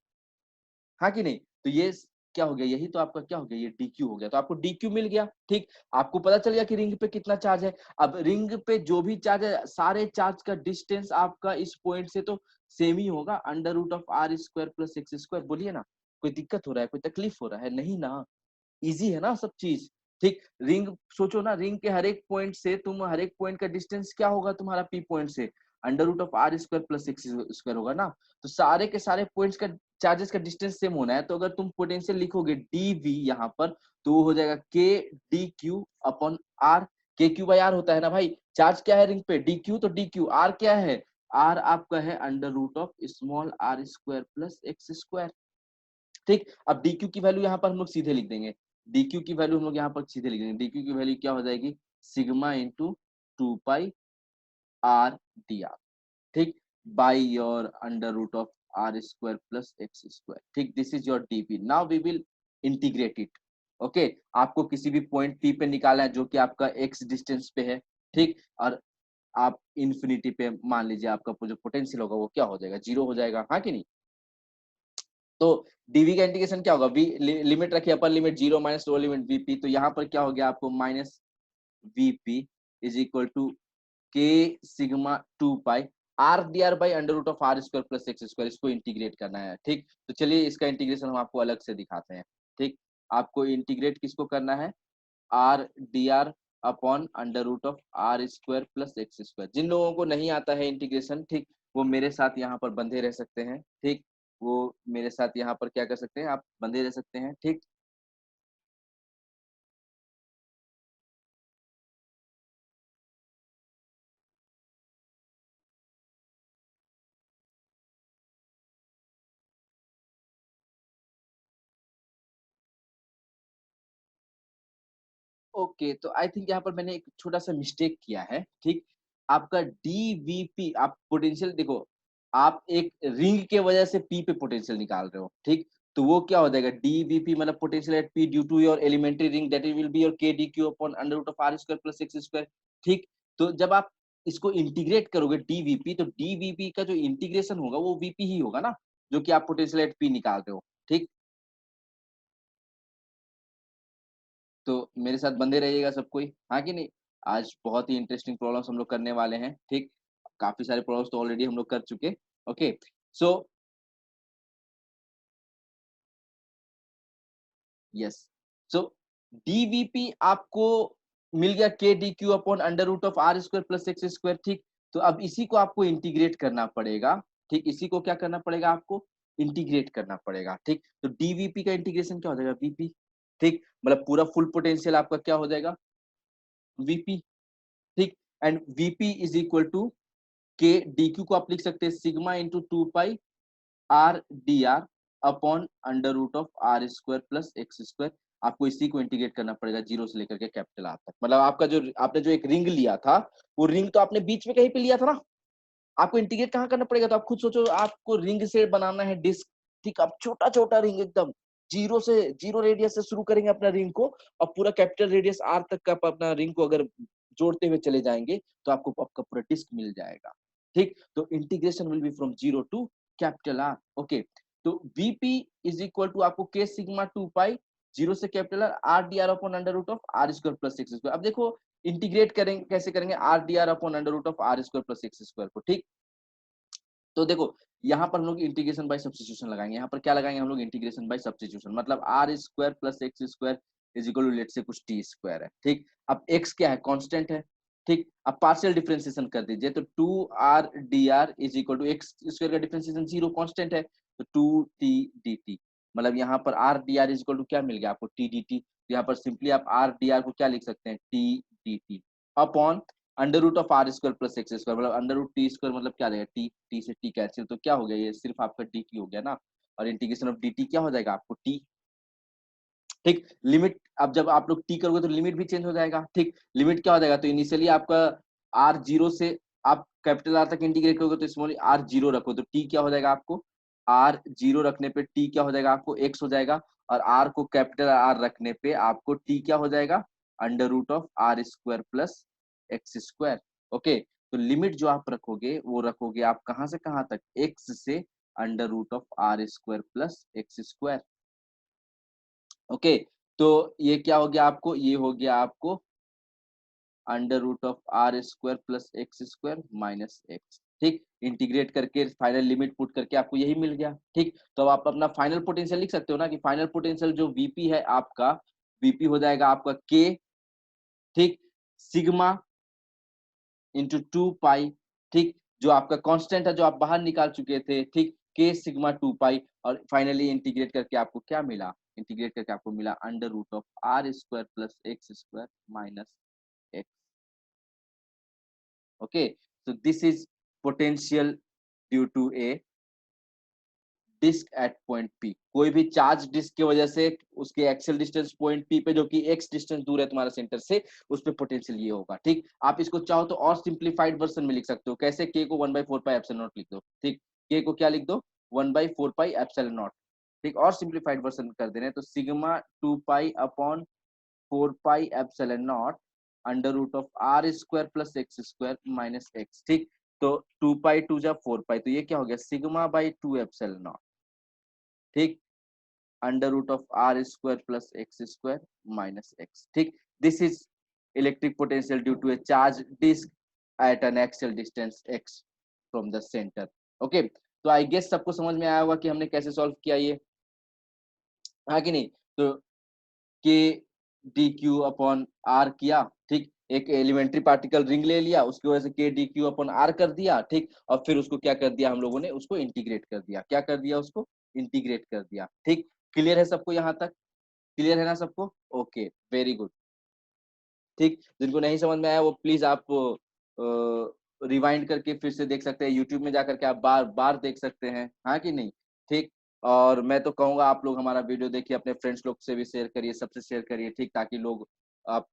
हाँ कि नहीं, तो ये क्या हो गया, यही तो आपका क्या हो गया, ये डीक्यू हो गया, तो आपको डीक्यू मिल गया, ठीक। आपको पता चल गया कि रिंग पे कितना चार्ज है, अब रिंग पे जो भी चार्ज है सारे चार्ज का डिस्टेंस आपका इस पॉइंट से तो सेम ही होगा, under root of are square plus x square, बोलिए ना, कोई दिक्कत हो रहा है, कोई तकलीफ हो रहा है, नहीं ना, इजी है ना सब चीज, ठीक। रिंग सोचो ना, रिंग के हर एक पॉइंट से तुम हर एक पॉइंट का डिस्टेंस क्या होगा तुम्हारा पी पॉइंट से, under root of are square plus x square होगा ना, तो सारे के सारे पॉइंट्स का चार्जेस का डिस्टेंस सेम होना है, तो अगर तुम पोटेंशियल लिखोगे डी वी यहाँ पर, तो वो हो जाएगा K D Q upon R, K Q by R होता है ना भाई, चार्ज क्या है रिंग पे, डी क्यू, तो डी क्यू, आर क्या है, आर आपका है under root of small R square plus x square, ठीक। अब dq की वैल्यू यहाँ पर हम लोग सीधे लिख देंगे, dq की वैल्यू हम लोग यहाँ पर सीधे लिख देंगे, dq की वैल्यू क्या हो जाएगी, sigma into two pi R D r, ठीक, by your under root of are square plus x square, ठीक, this is your dp, now we will integrate it, okay. आपको किसी भी पॉइंट p पे निकालना है जो कि आपका x डिस्टेंस पे है, ठीक, और आप इंफिनिटी पे मान लीजिए आपका जो पोटेंशियल होगा वो क्या हो जाएगा, जीरो हो जाएगा, हाँ कि नहीं। तो डीवी का इंटीग्रेशन क्या होगा, वी लिमिट रखिए, upper limit zero minus lower limit VP, तो यहाँ पर क्या हो गया आपको, minus VP is equal to k sigma two pi R D R by under root of are square plus x square, इसको इंटीग्रेट करना है, ठीक। तो चलिए इसका इंटीग्रेशन हम आपको अलग से दिखाते हैं, ठीक। आपको इंटीग्रेट किसको करना है, r D R upon under root of are square plus x square, जिन लोगों को नहीं आता है इंटीग्रेशन, ठीक, वो मेरे साथ यहाँ पर बंधे रह सकते हैं, ठीक, वो मेरे साथ यहाँ पर क्या कर सकते हैं, आप बंधे रह सकते हैं, ठीक। ओके, तो आई थिंक यहाँ पर मैंने एक छोटा सा मिस्टेक किया है, ठीक। आपका डीवीपी आप पोटेंशियल देखो, आप एक रिंग के वजह से पी पे पोटेंशियल निकाल रहे हो, ठीक? तो वो क्या हो जाएगा, डीवीपी मतलब potential at P due to your elementary ring that will be your k D Q upon under root of are square plus x square, ठीक? तो जब आप इसको इंटीग्रेट करोगे डीवीपी, तो डीवीपी का जो इंटीग्रेशन होगा वो वीपी ही होगा ना, जो कि आप पोटेंशियल एट पी निकाल रहे हो, ठीक? तो मेरे साथ बंधे रहिएगा सब कोई, हाँ कि नहीं? आज बहुत ही इंटरेस्टिंग प्रॉब्लम्स हम लोग करने वाले हैं, ठीक? काफ़ी सारे प्रॉब्लम्स तो ऑलरेडी हम लोग कर चुके, okay? So yes, so DVP आपको मिल गया K D Q upon under root of are square plus x square, ठीक? तो अब इसी को आपको इंटीग्रेट करना पड़ेगा, ठीक? इसी को क्या करना पड़ेगा आपको? इंटीग्रेट करना पड़ेगा, ठीक? तो डीवीपी का इंटीग्रेशन क्या हो जाएगा? वीपी, ठीक? मतलब पूरा फुल पोटेंशियल आपका क्या हो जाएगा? वीपी, ठीक? And VP is equal to K D Q को आप लिख सकते हैं sigma into two pi R D R upon under root of are square plus x square. आपको इसी को इंटीग्रेट करना पड़ेगा जीरो से लेकर के कैपिटल आर तक। मतलब आपका जो आपने जो एक रिंग लिया था, वो रिंग तो आपने बीच में कहीं पे लिया था ना, आपको इंटीग्रेट कहाँ करना पड़ेगा? तो आप खुद सोचो, आपको रिंग से बनाना है डिस्क, ठीक? आप छोटा छोटा रिंग एकदम जीरो से, जीरो रेडियस से शुरू करेंगे अपना रिंग को, और पूरा कैपिटल रेडियस आर तक का आप अपना रिंग को अगर जोड़ते हुए चले जाएंगे, तो आपको आपका पूरा डिस्क मिल जाएगा, ठीक? तो integration will be from zero to capital R, okay? तो वीपी इज इक्वल टू आपको K sigma two pi zero से capital R R D R upon under root of are square plus x square. अब देखो integrate करेंगे, कैसे करेंगे? R D R upon under root of are square plus x square को, ठीक? तो देखो यहाँ पर हम लोग इंटीग्रेशन बाय सब्स्टिट्यूशन लगाएंगे। यहाँ पर क्या लगाएंगे हम लोग? इंटीग्रेशन बाय सब्स्टिट्यूशन, मतलब R square plus x square is equal to let's say कुछ टी स्क्वायर है, ठीक? अब एक्स क्या है? कांस्टेंट है, ठीक? अब पार्शियल डिफरेंशिएशन कर दीजिए, तो two R D R is equal to X square का डिफरेंशिएशन जीरो कांस्टेंट है, तो टू टी डी टी। मतलब यहाँ पर R D R is equal to क्या मिल गया आपको? T D T. यहाँ पर सिंपली आप आर डी आर को क्या लिख सकते हैं? T D T upon under root of are square plus x square, मतलब अंडर रूट टी स्क्वायर, मतलब क्या रहेगा? टी, टी से टी कैंसिल, तो क्या हो गया? ये सिर्फ आपका डी टी हो गया ना, और इंटीग्रेशन ऑफ डी टी क्या हो जाएगा आपको? टी, ठीक? लिमिट अब जब आप लोग टी करोगे तो लिमिट भी चेंज हो जाएगा, ठीक? लिमिट क्या हो जाएगा? तो इनिशियली आपका आर जीरो से आप कैपिटल आर तक इंटीग्रेट करोगे, तो स्मॉल आर जीरो रखो, तो टी क्या हो जाएगा आपको? आर जीरो रखने पे टी क्या हो जाएगा आपको? एक्स हो जाएगा, और आर को कैपिटल आर रखने पे आपको टी क्या हो जाएगा? Under root of are square plus x square, okay? तो लिमिट जो आप रखोगे वो रखोगे आप कहाँ से कहाँ तक? एक्स से under root of are square plus x square, okay? तो ये क्या हो गया आपको? ये हो गया आपको under root of are square plus x square minus x, ठीक? इंटीग्रेट करके फाइनल लिमिट पुट करके आपको यही मिल गया, ठीक? तो अब आप अपना फाइनल पोटेंशियल लिख सकते हो ना, कि फाइनल पोटेंशियल जो वीपी है आपका, वीपी हो जाएगा आपका के, ठीक? सिग्मा इंटू टू पाई, ठीक? जो आपका कांस्टेंट है जो आप बाहर निकाल चुके थे, ठीक? के सिग्मा टू पाई, और फाइनली इंटीग्रेट करके आपको क्या मिला? इंटीग्रेट करके आपको मिला under root of are square plus x square minus X, okay? So this is potential due to a disc at point P. कोई भी चार्ज डिस्क की वजह से उसके एक्सियल डिस्टेंस पॉइंट पी पे, जो कि एक्स डिस्टेंस दूर है तुम्हारे सेंटर से, उस पे पोटेंशियल ये होगा, ठीक? आप इसको चाहो तो और सिंप्लीफाइड वर्जन में लिख सकते हो। कैसे? के को 1/4 पाई एप्सिलॉन नॉट लिख दो, ठीक? के को क्या लिख दो? 1/4 पाई एप्सिलॉन नॉट, ठीक? और सिंप्लीफाइड वर्जन कर देना है तो sigma 2 pi upon 4 pi epsilon not under root of are square plus x square minus x, ठीक? तो 2 पाई 2 जा 4 पाई, तो ये क्या हो गया? सिग्मा बाई 2 एप्सिलॉन नॉट, ठीक? Under root of are square plus x square minus x, ठीक? This is electric potential due to a charge disc at an axial distance x from the centre, okay? तो I guess सबको समझ में आया होगा कि हमने कैसे सॉल्व किया ये, हाँ कि नहीं? तो के डी क्यू अपॉन आर किया, ठीक? एक एलिमेंट्री पार्टिकल रिंग ले लिया, उसकी वजह से के डी क्यू अपॉन आर कर दिया, ठीक? और फिर उसको क्या कर दिया हम लोगों ने? उसको इंटीग्रेट कर दिया। क्या कर दिया? उसको इंटीग्रेट कर दिया, ठीक? क्लियर है सबको यहाँ तक? क्लियर है ना सबको? ओके, वेरी गुड, ठीक? जिनको नहीं समझ में आया वो प्लीज आप रिवाइंड करके फिर से देख सकते हैं, यूट्यूब में जाकर के आप बार बार देख सकते हैं, हाँ कि नहीं? ठीक? और मैं तो कहूंगा आप लोग हमारा वीडियो देखिए, अपने फ्रेंड्स लोग से भी शेयर करिए, सबसे शेयर करिए, ठीक? ताकि लोग आप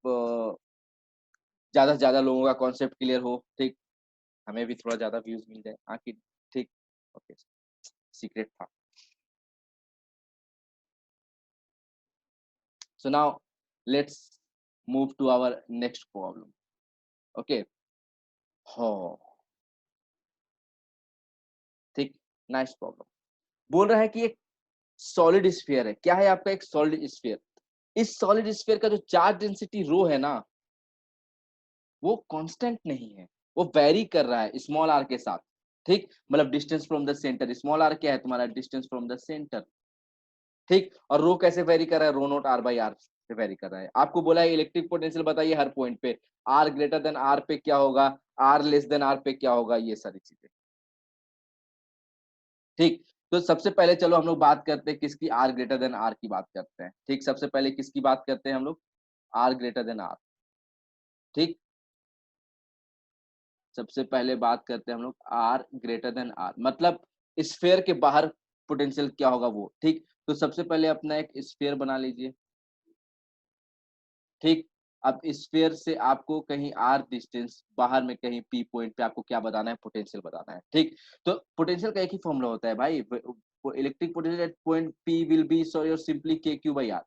ज्यादा से ज्यादा लोगों का कॉन्सेप्ट क्लियर हो, ठीक? हमें भी थोड़ा ज्यादा व्यूज मिल जाए, हाँ कि ठीक? ओके, सीक्रेट था। So now let's move to our next problem. Okay. Oh, ठीक, नाइस प्रॉब्लम। बोल रहा है कि एक सॉलिड स्फीयर है। क्या है आपका? एक सॉलिड स्फीयर। इस सॉलिड स्फीयर का जो चार्ज डेंसिटी रो है ना, वो कांस्टेंट नहीं है, वो वेरी कर रहा है स्मॉल आर के साथ। ठीक, मतलब distance from the centre. Small R क्या है तुम्हारा? Distance from the centre. ठीक, और रो कैसे वेरी कर रहा है? Rho not are by R से वेरी कर रहा है। आपको बोला है इलेक्ट्रिक पोटेंशियल बताइए हर पॉइंट पे। आर ग्रेटर देन आर पे क्या होगा, आर लेस देन आर पे क्या होगा, ये सारी चीजें। ठीक, तो सबसे पहले चलो हम लोग बात करते हैं किसकी? आर ग्रेटर देन आर की बात करते हैं। ठीक, सबसे पहले किसकी बात करते हैं हम लोग? R greater than R. ठीक, सबसे पहले बात करते हैं हम लोग आर ग्रेटर देन आर, मतलब स्फीयर के बाहर पोटेंशियल क्या होगा वो। ठीक, तो सबसे पहले अपना एक स्फीयर बना लीजिए। ठीक, अब स्फीयर से आपको कहीं आर डिस्टेंस बाहर में कहीं पी पॉइंट पे आपको क्या बताना है? पोटेंशियल बताना है। ठीक, तो पोटेंशियल का एक ही फॉर्मूला होता है भाई। Electric potential eight point P will be sorry और simply K Q by R.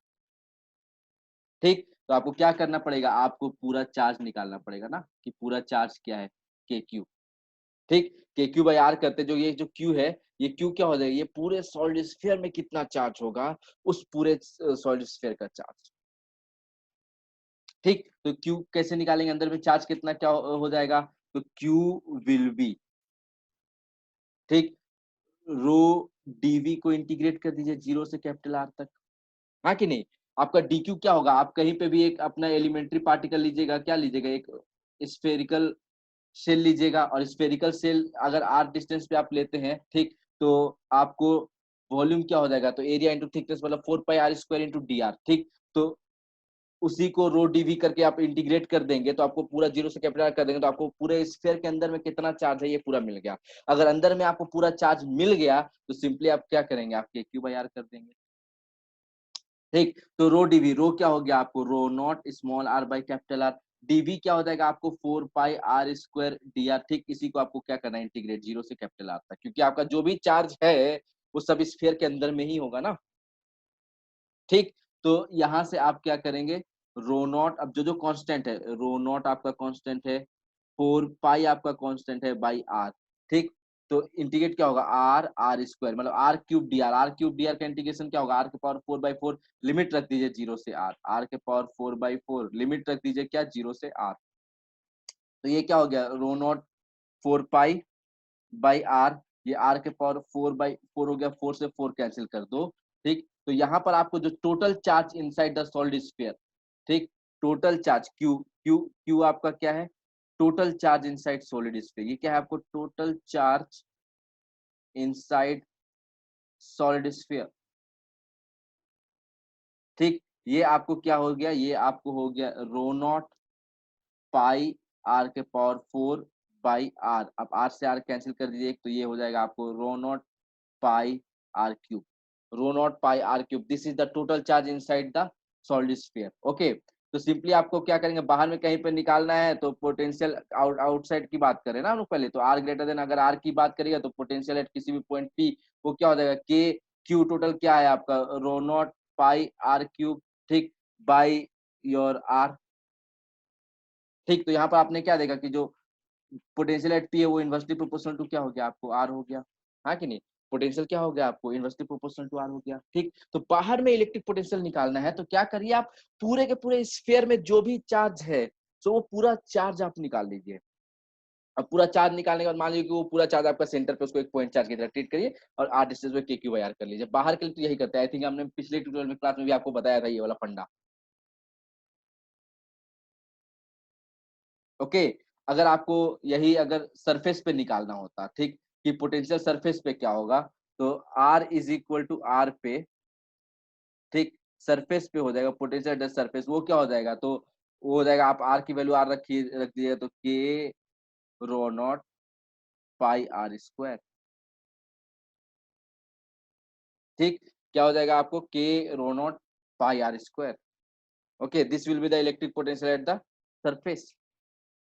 ठीक, तो आपको क्या करना पड़ेगा? आपको पूरा चार्ज निकालना पड़ेगा ना, कि पूरा चार्ज क्या है? के क्यू। ठीक, के क्यू बाई आर करते जो ये जो क्यू है, ये क्यू क्या हो जाएगा? ये पूरे सॉलिड स्फीयर में कितना चार्ज होगा, उस पूरे सॉलिड स्फीयर का चार्ज। ठीक, तो क्यू कैसे निकालेंगे? अंदर में चार्ज कितना क्या हो जाएगा? तो क्यू विल बी, ठीक, रो डीवी को इंटीग्रेट कर दीजिए जीरो से कैपिटल आर तक। हाँ कि नहीं? आपका डी क्यू क्या होगा? आप कहीं पे भी एक अपना एलिमेंट्री पार्टिकल लीजिएगा, क्या लीजिएगा? एक स्फेरिकल शेल लीजिएगा, और स्फेरिकल शेल अगर आर डिस्टेंस पे आप लेते हैं, ठीक, तो आपको वॉल्यूम क्या हो जाएगा? तो एरिया इंटू थिकनेस मतलब 4 pi are square into d r. ठीक, तो उसी को रो डीवी करके आप इंटीग्रेट कर देंगे तो आपको पूरा जीरो से कैपिटल कर देंगे तो आपको पूरे स्फीयर के अंदर में कितना चार्ज है ये पूरा मिल गया। अगर अंदर में आपको पूरा चार्ज मिल गया तो सिंपली आप क्या करेंगे? आप के क्यू बाई आर कर देंगे। ठीक, तो रो डीवी, रो क्या हो गया आपको? Rho naught small r by capital r. DV क्या हो जाएगा आपको? 4 pi are square D r. ठीक, इसी को आपको क्या करना है? इंटीग्रेट जीरो से कैपिटल आर तक, क्योंकि आपका जो भी चार्ज है वो सब स्फीयर के अंदर में ही होगा ना। ठीक, तो यहाँ से आप क्या करेंगे? रो नॉट, अब जो जो कांस्टेंट है, रो नॉट आपका कांस्टेंट है, 4 पाई आपका कांस्टेंट है बाई आर। ठीक, तो इंटीग्रेट क्या होगा? आर आर स्क्वायर मतलब R cube D R. R cube D R का इंटीग्रेशन क्या होगा? आर के पावर 4 बाई 4, लिमिट रख दीजिए जीरो से आर। आर के पावर 4 बाई 4 लिमिट रख दीजिए क्या? जीरो से आर। तो ये क्या हो गया? Rho not 4 pi by are, ये आर के पावर 4 बाई 4 हो गया, 4 से 4 कैंसिल कर दो। ठीक, तो यहाँ पर आपको जो total charge inside the solid sphere, ठीक, total charge q q q आपका क्या है? Total charge inside solid sphere. ये क्या है आपको? Total charge inside solid sphere. ठीक, ये आपको क्या हो गया? ये आपको हो गया रो नॉट पाई आर के पावर 4 बाई आर। अब आर से आर कैंसिल कर दीजिए तो ये हो जाएगा आपको rho not pi r cube. Rho not pi r cube, this is the total charge inside the solid sphere. Okay, तो सिंपली आपको क्या करेंगे? बाहर में कहीं पे निकालना है तो पोटेंशियल आउटसाइड की बात करें ना हम लोग पहले, तो आर ग्रेटर देन अगर आर की बात करिएगा तो पोटेंशियल एट किसी भी पॉइंट पी वो क्या हो जाएगा? के क्यू टोटल क्या है आपका? रो नॉट पाई आर क्यूब। ठीक, बाई योर आर। ठीक, तो यहाँ पर आपने क्या देखा कि जो पोटेंशियल एट पी है वो इन्वर्सली प्रोपोर्शनल टू क्या हो गया? आपको आर हो गया। हाँ कि नहीं? पोटेंशियल क्या हो गया आपको? इन्वर्सली प्रोपोर्शनल टू आर हो गया। ठीक, तो बाहर में इलेक्ट्रिक पोटेंशियल निकालना है तो क्या करिए आप? पूरे के पूरे स्फीयर में जो भी चार्ज है तो वो पूरा चार्ज आप निकाल लीजिए। अब पूरा चार्ज निकालने के बाद मान लीजिए कि वो पूरा चार्ज आपका सेंटर पे, उसको एक पॉइंट चार्ज की तरह ट्रीट करिए और आर डिस्टेंस पे के क्यू बाई आर कर लीजिए। बाहर के लिए तो यही करते हैं। आई थिंक हमने पिछले ट्यूटोरियल में क्लास में भी आपको बताया था ये वाला फंडा। ओके, अगर आपको यही अगर सरफेस पे निकालना होता, ठीक, कि पोटेंशियल सरफेस पे क्या होगा, तो R is equal to R पे, ठीक, सरफेस पे हो जाएगा पोटेंशियल एट द सरफेस, वो क्या हो जाएगा? तो वो हो जाएगा, आप आर की वैल्यू आर रखिए, रख दीजिएगा तो k rho not pi are square. ठीक, क्या हो जाएगा आपको? K rho not pi are square. Okay, this will be the electric potential at the surface.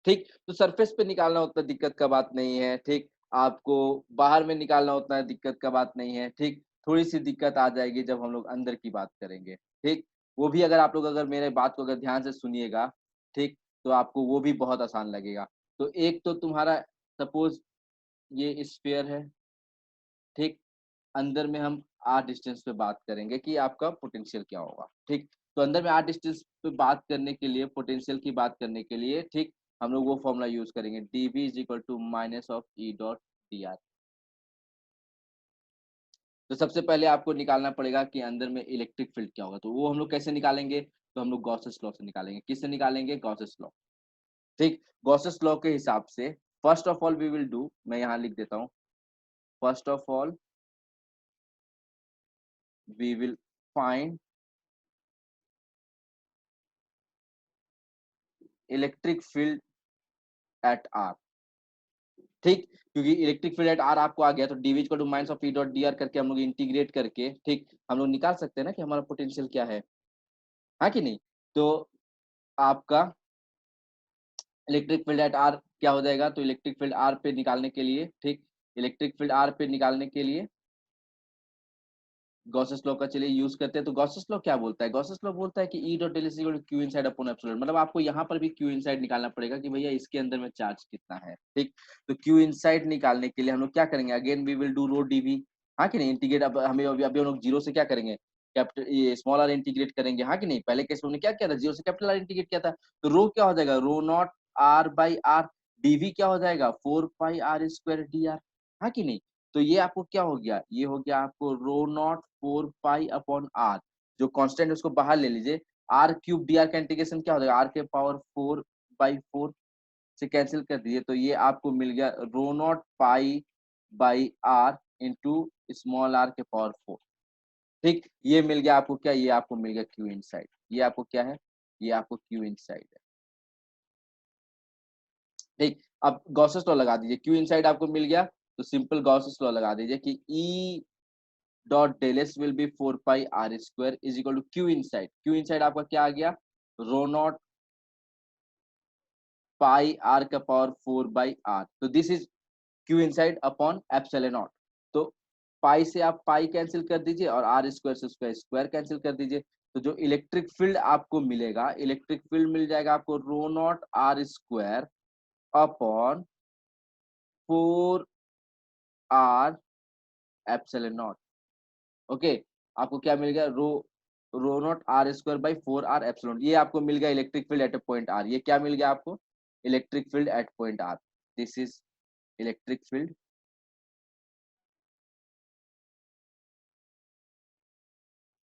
ठीक, तो सरफेस पे निकालना उतना दिक्कत का बात नहीं है। ठीक, आपको बाहर में निकालना उतना दिक्कत का बात नहीं है, ठीक? थोड़ी-सी दिक्कत आ जाएगी जब हम लोग अंदर की बात करेंगे, ठीक? वो भी अगर आप लोग अगर मेरे बात को अगर ध्यान से सुनिएगा, ठीक? तो आपको वो भी बहुत आसान लगेगा। तो एक तो तुम्हारा सपोज़ ये स्फीयर है, ठीक? अंदर में हम आर डिस्टेंस पे बात करेंगे कि आपका पोटेंशियल क्या होगा, ठीक? तो अंदर में आर डिस्टेंस पे बात करने के लिए, पोटेंशियल की बात करने के लिए, ठीक? हम लोग वो फ़ॉर्मूला यूज़ करेंगे, dV is equal to minus of E dot dr। तो सबसे पहले आपको निकालना पड़ेगा कि अंदर में इलेक्ट्रिक फील्ड क्या होगा, तो वो हम लोग कैसे निकालेंगे? तो हम लोग गॉसेस लॉ से निकालेंगे। किससे निकालेंगे? गॉसेस लॉ, ठीक? गॉसेस लॉ के हिसाब से first of all we will do, मैं यहाँ लिख देता हूँ, first of all we will find electric field at r, ठीक? क्योंकि इलेक्ट्रिक फील्ड एट r आपको आ गया, तो dv equal to minus of E dot dr करके हम लोग इंटीग्रेट करके, ठीक? हम लोग निकाल सकते हैं ना कि हमारा पोटेंशियल क्या है, हाँ कि नहीं? तो आपका इलेक्ट्रिक फील्ड एट r क्या हो जाएगा? तो इलेक्ट्रिक फील्ड r पे निकालने के लिए, ठीक? इलेक्ट्रिक फील्ड r पे निकालने के लिए गॉसेस लॉ का चलिए यूज करते हैं। तो गॉसेस लॉ क्या बोलता है? गॉसेस लॉ बोलता है कि E dot del is equal to Q inside upon epsilon, मतलब आपको यहाँ पर भी क्यू इनसाइड निकालना पड़ेगा कि भैया इसके अंदर में चार्ज कितना है, ठीक? तो क्यू इनसाइड निकालने के लिए हम लोग क्या करेंगे? Again we will do rho DV, हाँ कि नहीं? इंटीग्रेट, अब हमें अभी हम लोग जीरो से क्या करेंगे? कैपिटल ये स्मॉल आर इंटीग्रेट करेंगे, हाँ कि नहीं? पहले केस में हमने क्या किया था? जीरो से कैपिटल आर इंटीग्रेट किया था। तो रो क्या हो जाएगा? Rho not are by r, dV क्या हो जाएगा? 4 pi are square D R, हाँ कि नहीं? तो ये आपको क्या हो गया? ये हो गया आपको rho not 4 pi upon are, जो कांस्टेंट है उसको बाहर ले लीजिए। आर क्यूब डी आर का इंटीग्रेशन क्या हो जाएगा? आर के पावर 4 बाई 4 से कैंसिल कर दीजिए, तो ये आपको मिल गया rho not pi by r into small r के पावर 4, ठीक? ये मिल गया आपको क्या? ये आपको मिल गया क्यू इनसाइड। ये आपको क्या है? ये आपको क्यू इनसाइड है, ठीक? अब गॉसेस लॉ लगा दीजिए, क्यू इनसाइड आपको मिल गया, तो सिंपल गॉसेस लॉ लगा दीजिए कि E dot del S will be 4 pi are square is equal to Q inside. Q inside आपका क्या आ गया? रो नॉट पाई आर का पावर 4 बाई आर, तो this is Q inside upon epsilon not. तो पाई से आप pi cancel कर दीजिए और आर स्क्वायर से उसका स्क्वायर कैंसिल कर दीजिए, तो जो इलेक्ट्रिक फील्ड आपको मिलेगा, इलेक्ट्रिक फील्ड मिल जाएगा आपको rho not r square upon 4 are epsilon naught, okay? आपको क्या मिल गया? Rho not r square by 4 are epsilon, ये आपको मिल गया electric field at a point r. ये क्या मिल गया आपको? Electric field at point r. This is electric field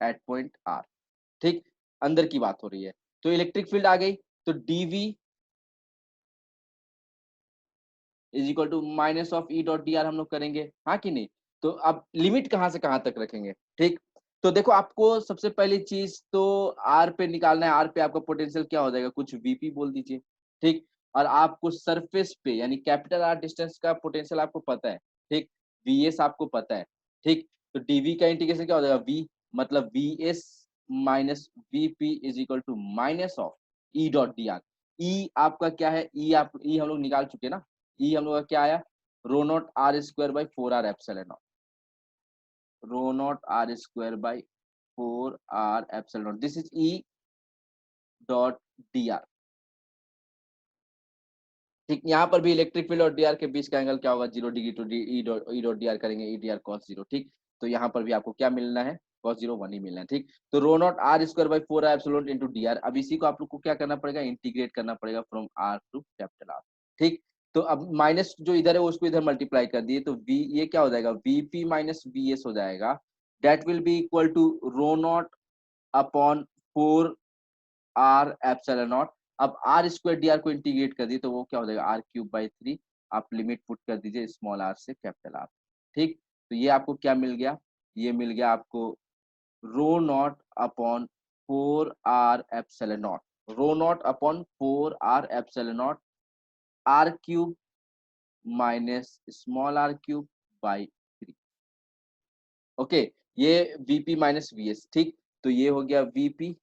at point r, ठीक? अंदर की बात हो रही है, तो इलेक्ट्रिक फील्ड आ गई, तो DV is equal to minus of E dot D R हम लोग करेंगे, हाँ कि नहीं? तो अब लिमिट कहाँ से कहाँ तक रखेंगे, ठीक? तो देखो आपको सबसे पहली चीज तो आर पे निकालना है। आर पे आपका पोटेंशियल क्या हो जाएगा? कुछ वीपी बोल दीजिए, ठीक? और आपको सरफेस पे यानी कैपिटल आर डिस्टेंस का पोटेंशियल आपको पता है, ठीक? वीएस आपको पता है, ठीक? तो डीवी का इंटीग्रेशन क्या हो जाएगा? वी मतलब VS minus VP is equal to minus of E dot D r. E आपका क्या है? ई आप ई हम लोग निकाल चुके ना। ई हम लोग का क्या आया? Rho not r square by 4 are epsilon naught, rho not r square by 4 are epsilon naught, this is E dot D r, ठीक? यहाँ पर भी इलेक्ट्रिक फील्ड और डी आर के बीच का एंगल क्या होगा? 0 डिग्री, तो ई डॉट डी आर करेंगे ई डी आर कॉस 0, ठीक? तो यहाँ पर भी आपको क्या मिलना है? कॉस 0 1 ही मिलना है, ठीक? तो rho not r square by 4 are epsilon into d r, अब इसी को आप लोग को क्या करना पड़ेगा? इंटीग्रेट करना पड़ेगा from R to capital R, ठीक? तो अब माइनस जो इधर है उसको इधर मल्टीप्लाई कर दिए, तो वी ये क्या हो जाएगा? वीपी माइनस वीएस हो जाएगा, that will be equal to rho not upon 4 are epsilon not. अब आर स्क्वायर डी आर को इंटीग्रेट कर दिए, तो वो क्या हो जाएगा? R cube by 3। आप लिमिट पुट कर दीजिए स्मॉल आर से कैपिटल आर, ठीक? तो ये आपको क्या मिल गया? ये मिल गया आपको rho not upon 4 are epsilon naught, rho not upon 4 are epsilon not, r cube minus small r cube by 3, okay? ये वीपी माइनस वीएस, ठीक? तो ये हो गया वीपी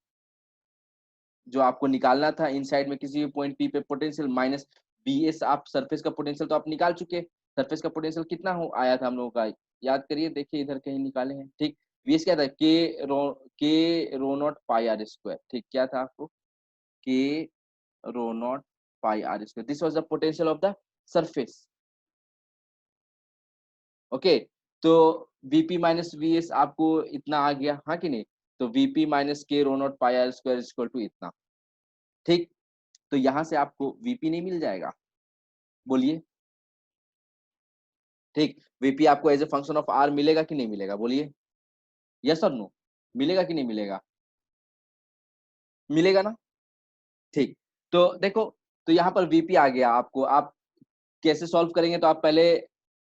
जो आपको निकालना था इनसाइड में किसी भी पॉइंट पी पे पोटेंशियल, माइनस बीएस, आप सरफेस का पोटेंशियल तो आप निकाल चुके। सरफेस का पोटेंशियल कितना हो आया था हम लोगों का, याद करिए, देखिए इधर कहीं निकाले हैं, ठीक। वीएस क्या था, k rho not pi are square, ठीक, क्या था आपको, k rho not pi are square, this was the potential of the surface. Okay, तो वीपी माइनस वीएस आपको इतना आ गया, हाँ कि नहीं, तो VP minus k rho not pi are square equal to इतना, ठीक। तो यहां से आपको वीपी नहीं मिल जाएगा, बोलिए, ठीक। वीपी आपको as a function of R मिलेगा कि नहीं मिलेगा, बोलिए, यस और नो, मिलेगा कि नहीं मिलेगा, मिलेगा ना, ठीक। तो देखो, तो यहाँ पर वीपी आ गया आपको, आप कैसे सॉल्व करेंगे, तो आप पहले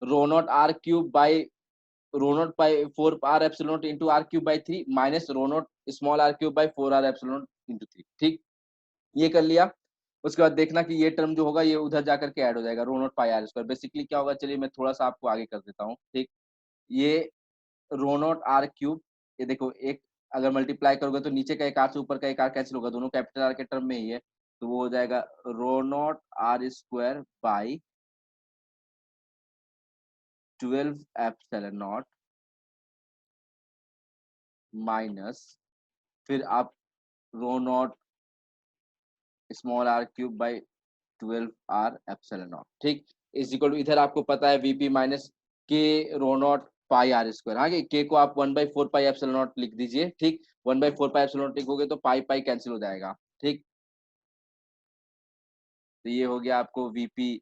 rho not r cube by rho naught by 4 are epsilon naught into r cube by 3 minus rho naught small r cube by 4 are epsilon naught into 3, ठीक, ये कर लिया। उसके बाद देखना कि ये टर्म जो होगा ये उधर जाकर के ऐड हो जाएगा, rho not pi are square, basically क्या होगा, चलिए मैं थोड़ा सा आपको आगे कर देता हूँ, ठीक। ये रो नॉट आर क्यूब, ये देखो एक अगर मल्टीप्लाई करोगे तो नीचे का एक आर से ऊपर का एक आर कैंसिल होगा, दोनों कैपिटल आर के टर्म में ही है, तो वो हो जाएगा rho not r square by 12 epsilon naught minus, फिर आप rho naught small r cube by 12 r epsilon not, ठीक, इज इक्वल टू, इधर आपको पता है VP minus k rho not pi are square, आगे के को आप 1/4 पाई एप्सिलॉन नॉट लिख दीजिए, ठीक, 1/4 पाई एप्सिलॉन नॉट लिखोगे तो पाई पाई कैंसिल हो जाएगा, ठीक। तो ये हो गया आपको वीपी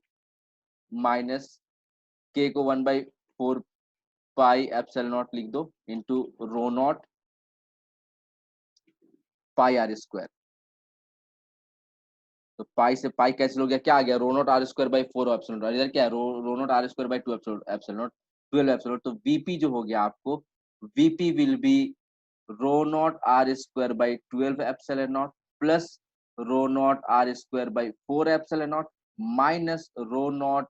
माइनस के को 1/4 पाई एप्सिलॉन नॉट लिख दो into rho not pi are square, तो पाई से पाई कैंसिल हो गया, क्या आ गया, rho not r square by 4 epsilon naught, इधर क्या है, rho not r square by 2 epsilon naught, 12 epsilon, तो वीपी जो हो गया आपको, VP will be rho not r square by 12 epsilon naught plus rho not r square by 4 epsilon naught minus rho not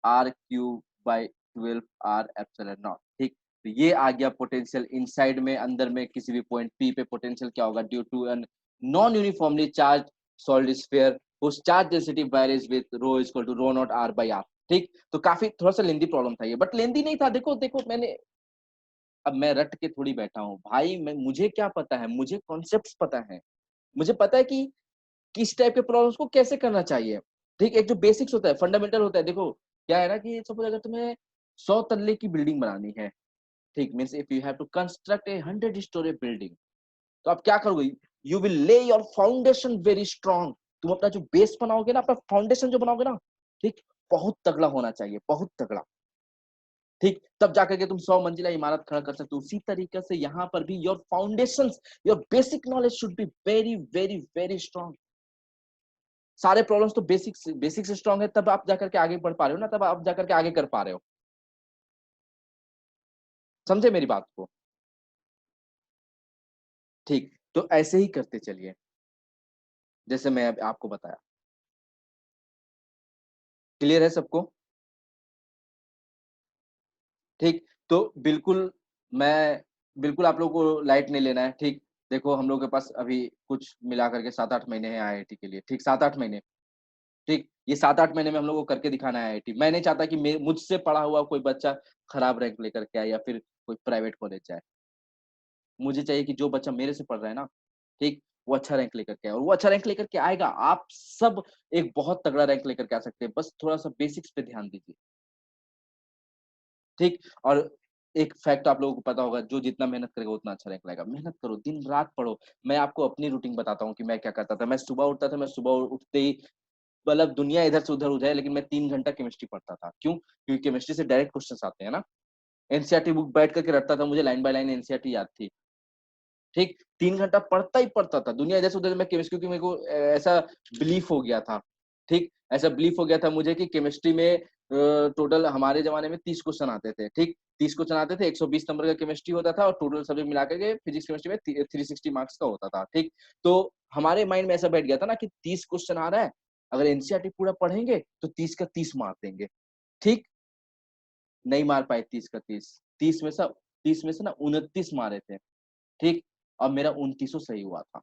r cube by 12 r epsilon not, ठीक। तो ये आ गया potential inside में, अंदर में किसी भी पॉइंट पी पे पोटेंशियल क्या होगा, due to an non uniformly charged solid sphere whose charge density varies with rho is equal to rho naught r by r, ठीक। तो काफी थोड़ा सा लेंदी प्रॉब्लम था ये, बट लेंदी नहीं था, देखो देखो मैंने, अब मैं रट के थोड़ी बैठा हूँ भाई, मैं, मुझे क्या पता है, मुझे कॉन्सेप्ट्स पता है, मुझे पता है कि किस टाइप के प्रॉब्लम्स को कैसे करना चाहिए, ठीक। एक जो बेसिक्स होता है, फंडामेंटल होता है, देखो क्या है ना कि सपोज अगर तुम्हें 100 तल्ले की बिल्डिंग बनानी है, ठीक, means if you have to construct a 100 storey building, तो आप क्या करोगे, you will lay your foundation very strong, तुम अपना जो बेस बनाओगे ना, अपना फाउंडेशन जो बनाओगे ना, ठीक, बहुत तगड़ा होना चाहिए, बहुत तगड़ा, ठीक, तब जाकर के तुम 100 मंजिला इमारत खड़ा कर सकते हो। उसी तरीके से यहाँ पर भी your foundations, your basic knowledge should be very very very strong. सारे प्रॉब्लम्स तो बेसिक से स्ट्रांग है, तब आप जाकर के आगे बढ़ पा रहे हो ना, तब आप जाकर के आगे कर पा रहे हो, समझे मेरी बात को, ठीक। तो ऐसे ही करते चलिए, जैसे मैं अब आपको बताया, क्लियर है सबको, ठीक। तो बिल्कुल, मैं बिल्कुल आप लोगों को लाइट नहीं लेना है, ठीक। देखो हम लोग के पास अभी कुछ मिला करके 7-8 महीने हैं आईआईटी के लिए, ठीक, 7-8 महीने, ठीक। ये 7-8 महीने में हम लोग को करके दिखाना है आईआईटी। मैं नहीं चाहता कि मुझसे पढ़ा हुआ कोई बच्चा खराब रैंक लेकर के आए या फिर कोई प्राइवेट कॉलेज जाए। मुझे चाहिए कि जो बच्चा मेरे से पढ़ रहा है ना, ठीक, वो अच्छा रैंक लेकर के आए, और वो अच्छा रैंक लेकर के आएगा, आप सब एक बहुत तगड़ा रैंक लेकर के आ सकते हैं, बस थोड़ा-सा बेसिक्स पे ध्यान दीजिए, ठीक। और एक फैक्ट आप लोगों को पता होगा, जो जितना मेहनत करेगा उतना अच्छा रैंक लाएगा। मेहनत करो, दिन-रात पढ़ो। मैं आपको अपनी रूटीन बताता हूँ कि मैं क्या करता था। मैं सुबह उठता था, मैं सुबह उठते ही मतलब दुनिया इधर से उधर हो जाए, लेकिन मैं 3 घंटा केमिस्ट्री पढ़ता था। क्यों? क्योंकि केमिस्ट्री से डायरेक्ट क्वेश्चन्स आते हैं ना। एनसीईआरटी बुक बैठ कर के रटता था, मुझे लाइन बाय लाइन एनसीईआरटी याद थी। ठीक, 3 घंटा पढ़ता ही पढ़ता था। दुनिया इधर से उधर, मैं केमिस्ट्री, क्योंकि मेरे को ऐसा बिलीफ हो गया था, ठीक? ऐसा बिलीफ हो गया था मुझे कि केमिस्ट्री में टोटल हमारे ज़माने में 30 क्वेश्चन आते थे, ठीक? 30 क्वेश्चन आते थे, 120 नंबर का केमिस्ट्री होता था और टोटल सब्जेक्ट मिला कर के फिजिक्स, केमिस्ट्री में 360 मार्क्स का होता था, ठीक? तो हमारे माइंड में ऐसा बैठ गया था ना कि 30 क्वेश्चन आ रहा है, अगर एनसीईआरटी पूरा पढ़ेंगे तो 30 का 30 मार देंगे, ठीक? नहीं मार पाए 30 का 30। 30 में से ना 29 मारे थे, ठीक? और मेरा 29 सही हुआ था,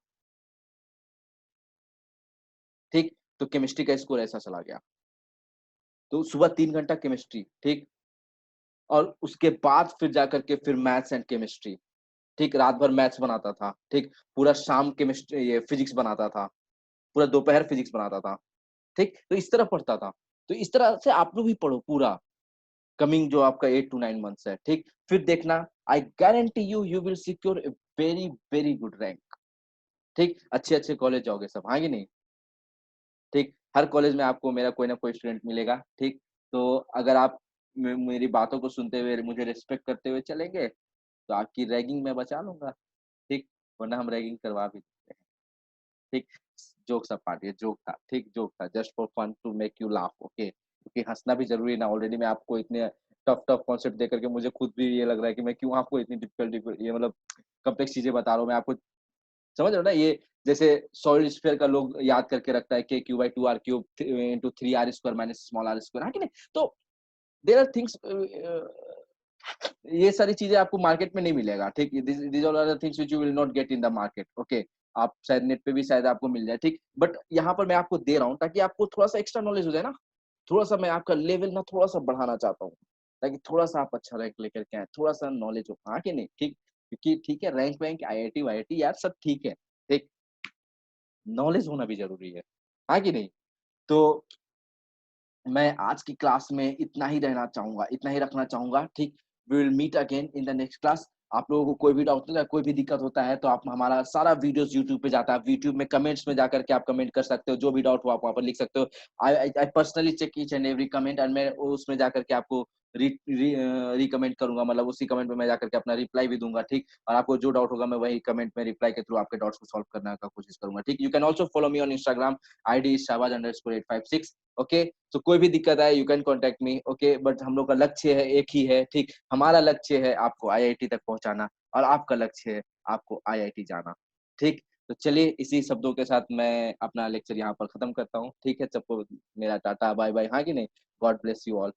ठीक? तो केमिस्ट्री का स्कोर ऐसा चला गया। तो सुबह 3 घंटा केमिस्ट्री, ठीक? और उसके बाद फिर जाकर के फिर मैथ्स एंड केमिस्ट्री, ठीक? रात भर मैथ्स बनाता था, ठीक? पूरा शाम केमिस्ट्री ये फिज़िक्स बनाता था, पूरा दोपहर फिज़िक्स बनाता था, ठीक? तो इस तरह पढ़ता था। तो इस तरह से आप लोग भी पढ़ो पूरा, कमिंग जो आपका 8 टू 9 मंथ्स है, ठीक? फिर देखना, I guarantee you, you will secure a very, very good rank, ठीक? अच्छे-अच्छे कॉलेज जाओगे सब, हाँ कि नहीं? ठीक? हर कॉलेज में आपको मेरा कोई ना कोई स्टूडेंट मिलेगा, ठीक? तो अगर आप मेरी बातों को सुनते हुए, मुझे रिस्पेक्ट करते हुए चलेंगे, तो आपकी रैगिंग मैं बचा लूँगा, ठीक? वरना हम रैगिंग करवा भी देते हैं, ठीक? जोक्स अपार्ट, ये जोक था, ठीक? जोक था, just for fun to make you laugh, okay? क्योंकि हँसना भी ज़रूरी है ना, ऑलरेडी मैं आपको इतने टफ-टफ कॉन्सेप्ट दे करके मुझे खुद भी ये लग रहा है कि मैं क्यों आपको इतनी डिफ़िकल्ट ये मतलब कॉम्प्लेक्स चीज़ें बता रहा हूँ। मैं आपको समझ रहे हो ना? ये जैसे सॉलिड स्फीयर का लोग याद करके रखता है के Q by 2 R cube into 3 R square minus small R square, हाँ कि नहीं? तो देयर आर थिंग्स ये सारी चीज़ें आपको मार्केट में नहीं मिलेगा, ठीक? These all are the things which you will not get in the market, okay? आप शायद नेट पे भी शायद आपको मिल जाए, ठीक? बट यहाँ पर मैं आपको दे रहा हूँ ताकि आपको थोड़ा-सा एक्स्ट्रा नॉलेज हो जाए ना, थोड़ा-सा मैं आपका लेवल ना थोड़ा-सा बढ़ाना चाहता हूँ, ताकि थोड़ा-सा आप अच्छा रैंक लेकर के आएँ, थोड़ा-सा नॉलेज हो, हाँ कि नहीं? ठीक? क्योंकि ठीक है रैंक-वैंक आईआईटी-वाईआईटी यार सब ठीक है, ठीक? नॉलेज होना भी ज़रूरी है। हाँ कि नहीं? तो मैं आज की क्लास में इतना ही रहना चाहूँगा, इतना ही रखना चाहूँगा, ठीक? We will meet again in the next class. आप लोगों को कोई भी डाउट होता है, कोई भी दिक्कत होता है, तो आप हमारा सारा वीडियोज़ यूट्यूब पे जाता है। आप यूट्यूब में कमेंट्स में जाकर के आप कमेंट कर सकते हो, जो भी डाउट हो आप वहाँ पर लिख सकते हो। I personally check each and every comment and मैं उसमें जाकर के आपको रिकमेंड करूँगा, मतलब उसी कमेंट में मैं जाकर के अपना रिप्लाई भी दूँगा, ठीक? और आपको जो डाउट होगा मैं वही कमेंट में रिप्लाई के थ्रू आपके डाउट्स को सॉल्व करने का कोशिश करूँगा, ठीक? You can also follow me on Instagram, ID is shahbaz_856, okay? तो कोई भी दिक्कत आए you can contact me, okay? But हम लोग का लक्ष्य है, एक ही है, ठीक? हमारा लक्ष्य है आपको आईआईटी तक पहुँचाना और आपका लक्ष्य है आपको आईआईटी जाना, ठीक? तो चलिए इसी शब्दों के साथ मैं अपना लेक्चर यहाँ पर खत्म करता हूँ, ठीक है? सबको मेरा टाटा, बाय-बाय, हाँ कि नहीं? God bless you all.